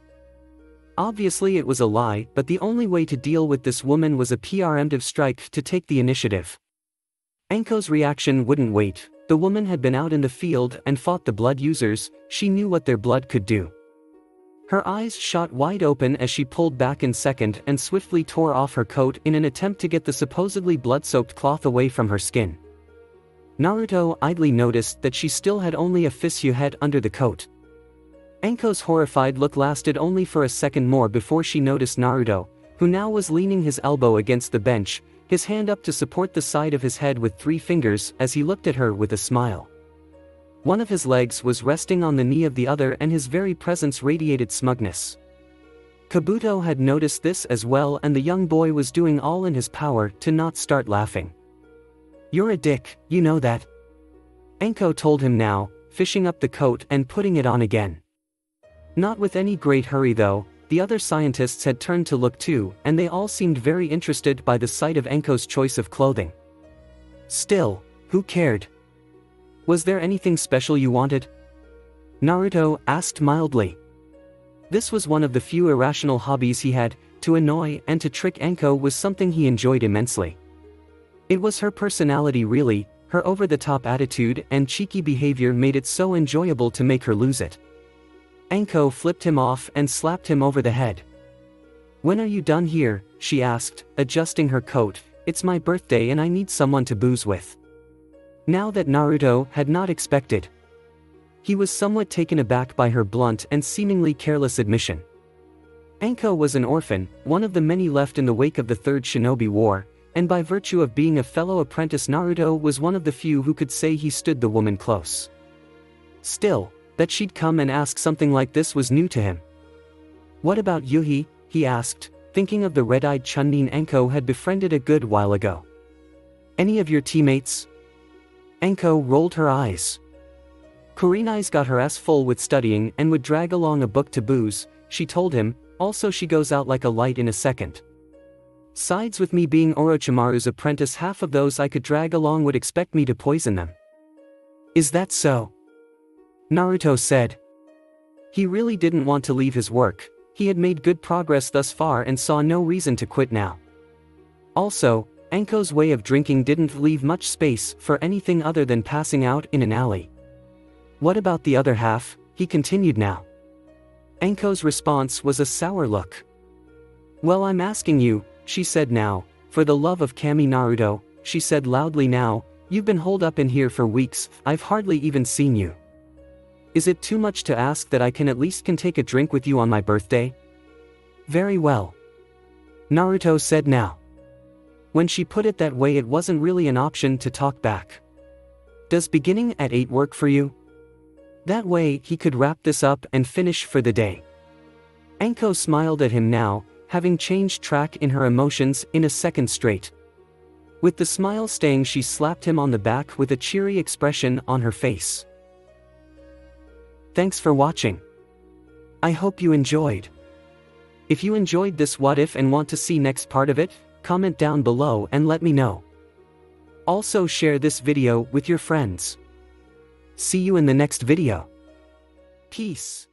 Obviously it was a lie, but the only way to deal with this woman was a preemptive strike to take the initiative. Enko's reaction wouldn't wait. The woman had been out in the field and fought the blood users. She knew what their blood could do. Her eyes shot wide open as she pulled back in second and swiftly tore off her coat in an attempt to get the supposedly blood-soaked cloth away from her skin. Naruto idly noticed that she still had only a fissure head under the coat. Enko's horrified look lasted only for a second more before she noticed Naruto, who now was leaning his elbow against the bench, his hand up to support the side of his head with 3 fingers as he looked at her with a smile. One of his legs was resting on the knee of the other and his very presence radiated smugness. Kabuto had noticed this as well and the young boy was doing all in his power to not start laughing. You're a dick, you know that? Enko told him now, fishing up the coat and putting it on again. Not with any great hurry though, the other scientists had turned to look too, and they all seemed very interested by the sight of Enko's choice of clothing. Still, who cared? Was there anything special you wanted? Naruto asked mildly. This was one of the few irrational hobbies he had. To annoy and to trick Enko was something he enjoyed immensely. It was her personality really, her over-the-top attitude and cheeky behavior made it so enjoyable to make her lose it. Enko flipped him off and slapped him over the head. "When are you done here?" she asked, adjusting her coat. "It's my birthday and I need someone to booze with." Now that Naruto had not expected. He was somewhat taken aback by her blunt and seemingly careless admission. Enko was an orphan, one of the many left in the wake of the Third Shinobi War, and by virtue of being a fellow apprentice Naruto was one of the few who could say he stood the woman close. Still, that she'd come and ask something like this was new to him. "What about Yuhi?" he asked, thinking of the red-eyed Chunin Enko had befriended a good while ago. "Any of your teammates?" Enko rolled her eyes. "Kurenai's got her ass full with studying and would drag along a book to booze," she told him, "also she goes out like a light in a second. Sides with me being Orochimaru's apprentice, half of those I could drag along would expect me to poison them." "Is that so?" Naruto said. He really didn't want to leave his work. He had made good progress thus far and saw no reason to quit now. Also, Enko's way of drinking didn't leave much space for anything other than passing out in an alley. "What about the other half?" he continued now. Enko's response was a sour look. "Well, I'm asking you," she said now, "for the love of Kami Naruto," she said loudly now, "you've been holed up in here for weeks, I've hardly even seen you. Is it too much to ask that I can take a drink with you on my birthday?" "Very well," Naruto said now. When she put it that way, it wasn't really an option to talk back. "Does beginning at 8 work for you?" That way he could wrap this up and finish for the day. Enko smiled at him now, having changed track in her emotions in a second straight. With the smile staying, she slapped him on the back with a cheery expression on her face. Thanks for watching. I hope you enjoyed. If you enjoyed this what if and want to see next part of it, comment down below and let me know. Also share this video with your friends. See you in the next video. Peace.